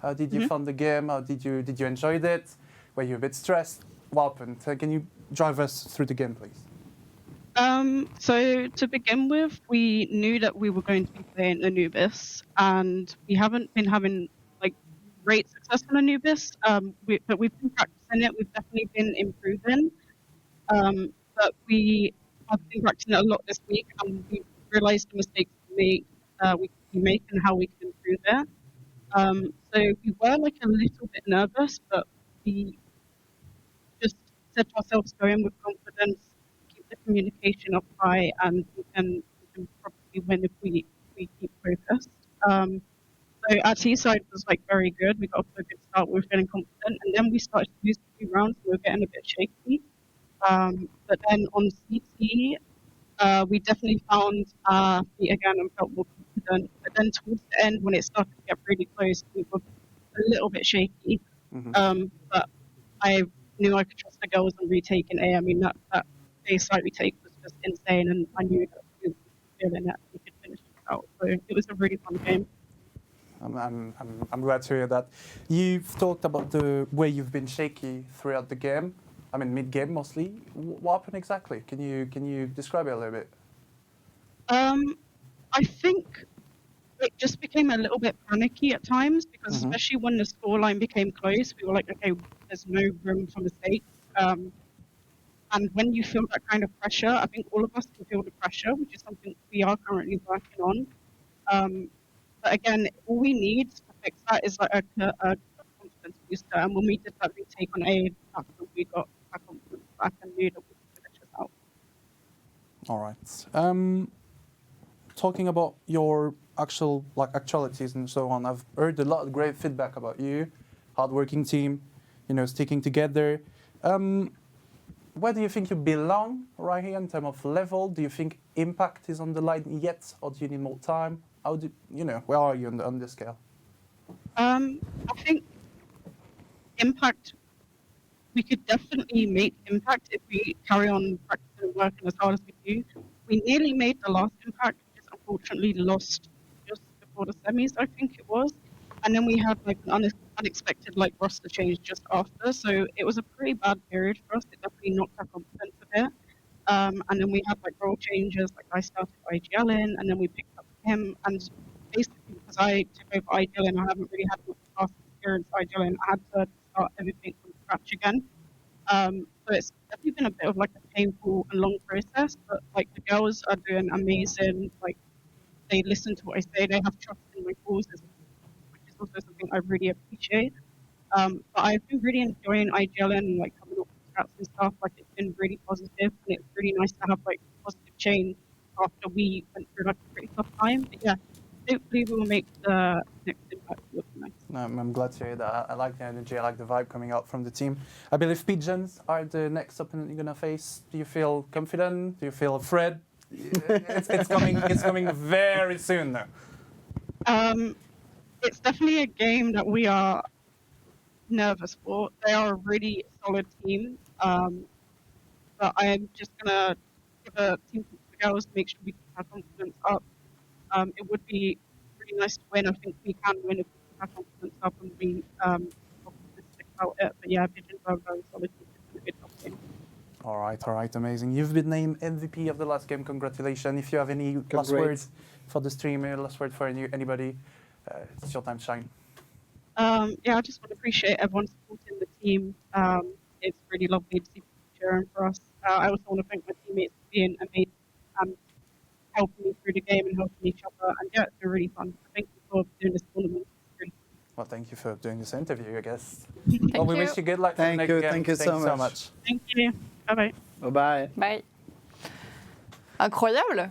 How did you find the game? How did you enjoy it? Were you a bit stressed? What happened? Can you drive us through the game, please? So to begin with, we knew that we were going to be playing Anubis, and we haven't been having like great success on Anubis. But we've been practicing it. We've definitely been improving. But we have been practicing it a lot this week, and we realised the mistakes we make and how we can improve it. So we were like a little bit nervous, but we just said to ourselves, go in with confidence, keep the communication up high, and we can probably win if we keep focused. So our T side was like very good. We got off to a good start. We were feeling confident, and then we started to lose a few rounds. We were getting a bit shaky. But then on CT, we definitely found our feet again and felt more confident. But then towards the end, when it started to get really close, we were a little bit shaky. But I knew I could trust the girls on retaking A. I mean, that A site retake was just insane, and I knew that we were feeling it. We could finish it out. So it was a really fun game. I'm glad to hear that. You've talked about the way you've been shaky throughout the game. I mean, mid-game mostly. What happened exactly? Can you describe it a little bit? I think it just became a little bit panicky at times because especially when the scoreline became close, we were like, okay, there's no room for mistakes. And when you feel that kind of pressure, I think all of us can feel the pressure, which is something we are currently working on. But again, all we need to fix that is like a confidence booster. And when we did that retake on A, that's when we got our confidence back and knew that we could finish this out. All right. Talking about your actualities and so on, I've heard a lot of great feedback about you, hardworking team, sticking together. Where do you think you belong right here in terms of level? Do you think Impact is on the line yet, or do you need more time? Where are you on the scale? I think Impact, we could definitely make Impact if we carry on practicing and working as hard as we do. We nearly made the last Impact, just unfortunately lost just before the semis, I think it was. And then we had like an unexpected roster change just after. So it was a pretty bad period for us. It definitely knocked our confidence a bit. And then we had role changes, I started IGL in, and then we picked up him. And basically, because I took over IGL in, I haven't really had much past experience IGL in. I had to start everything from scratch again. So it's definitely been a bit of a painful and long process. But the girls are doing amazing. They listen to what I say. They have trust in my causes, which is also something I really appreciate. But I've been really enjoying IGL and coming up with scraps and stuff. It's been really positive, and it's really nice to have positive change after we went through a pretty tough time. But yeah, hopefully we will make the next Impact look nice. I'm glad to hear that. I like the energy, I like the vibe coming out from the team. I believe Pigeons are the next opponent you're gonna face. Do you feel confident? Do you feel afraid? It's coming very soon though. It's definitely a game that we are nervous for. They are a really solid team. But I'm just gonna give a team to the girls, make sure we keep our confidence up. It would be really nice to win. I think we can win if we keep our confidence up and be optimistic about it. But yeah, Pigeons are a very solid team. It's gonna be a tough game. All right, amazing. You've been named MVP of the last game. Congratulations. If you have any last words for the streamer, last word for anybody, it's your time to shine. Yeah, I just want to appreciate everyone supporting the team. It's really lovely to see people cheering for us. I also want to thank my teammates for being amazing and helping me through the game and helping each other. And yeah, it's been really fun. Thank you for doing this tournament. Well, thank you for doing this interview, I guess. Thank We you. wish you good luck for the Thank next you, game. thank you so much. Thank you. Bye bye. Bye bye. Bye. Incroyable.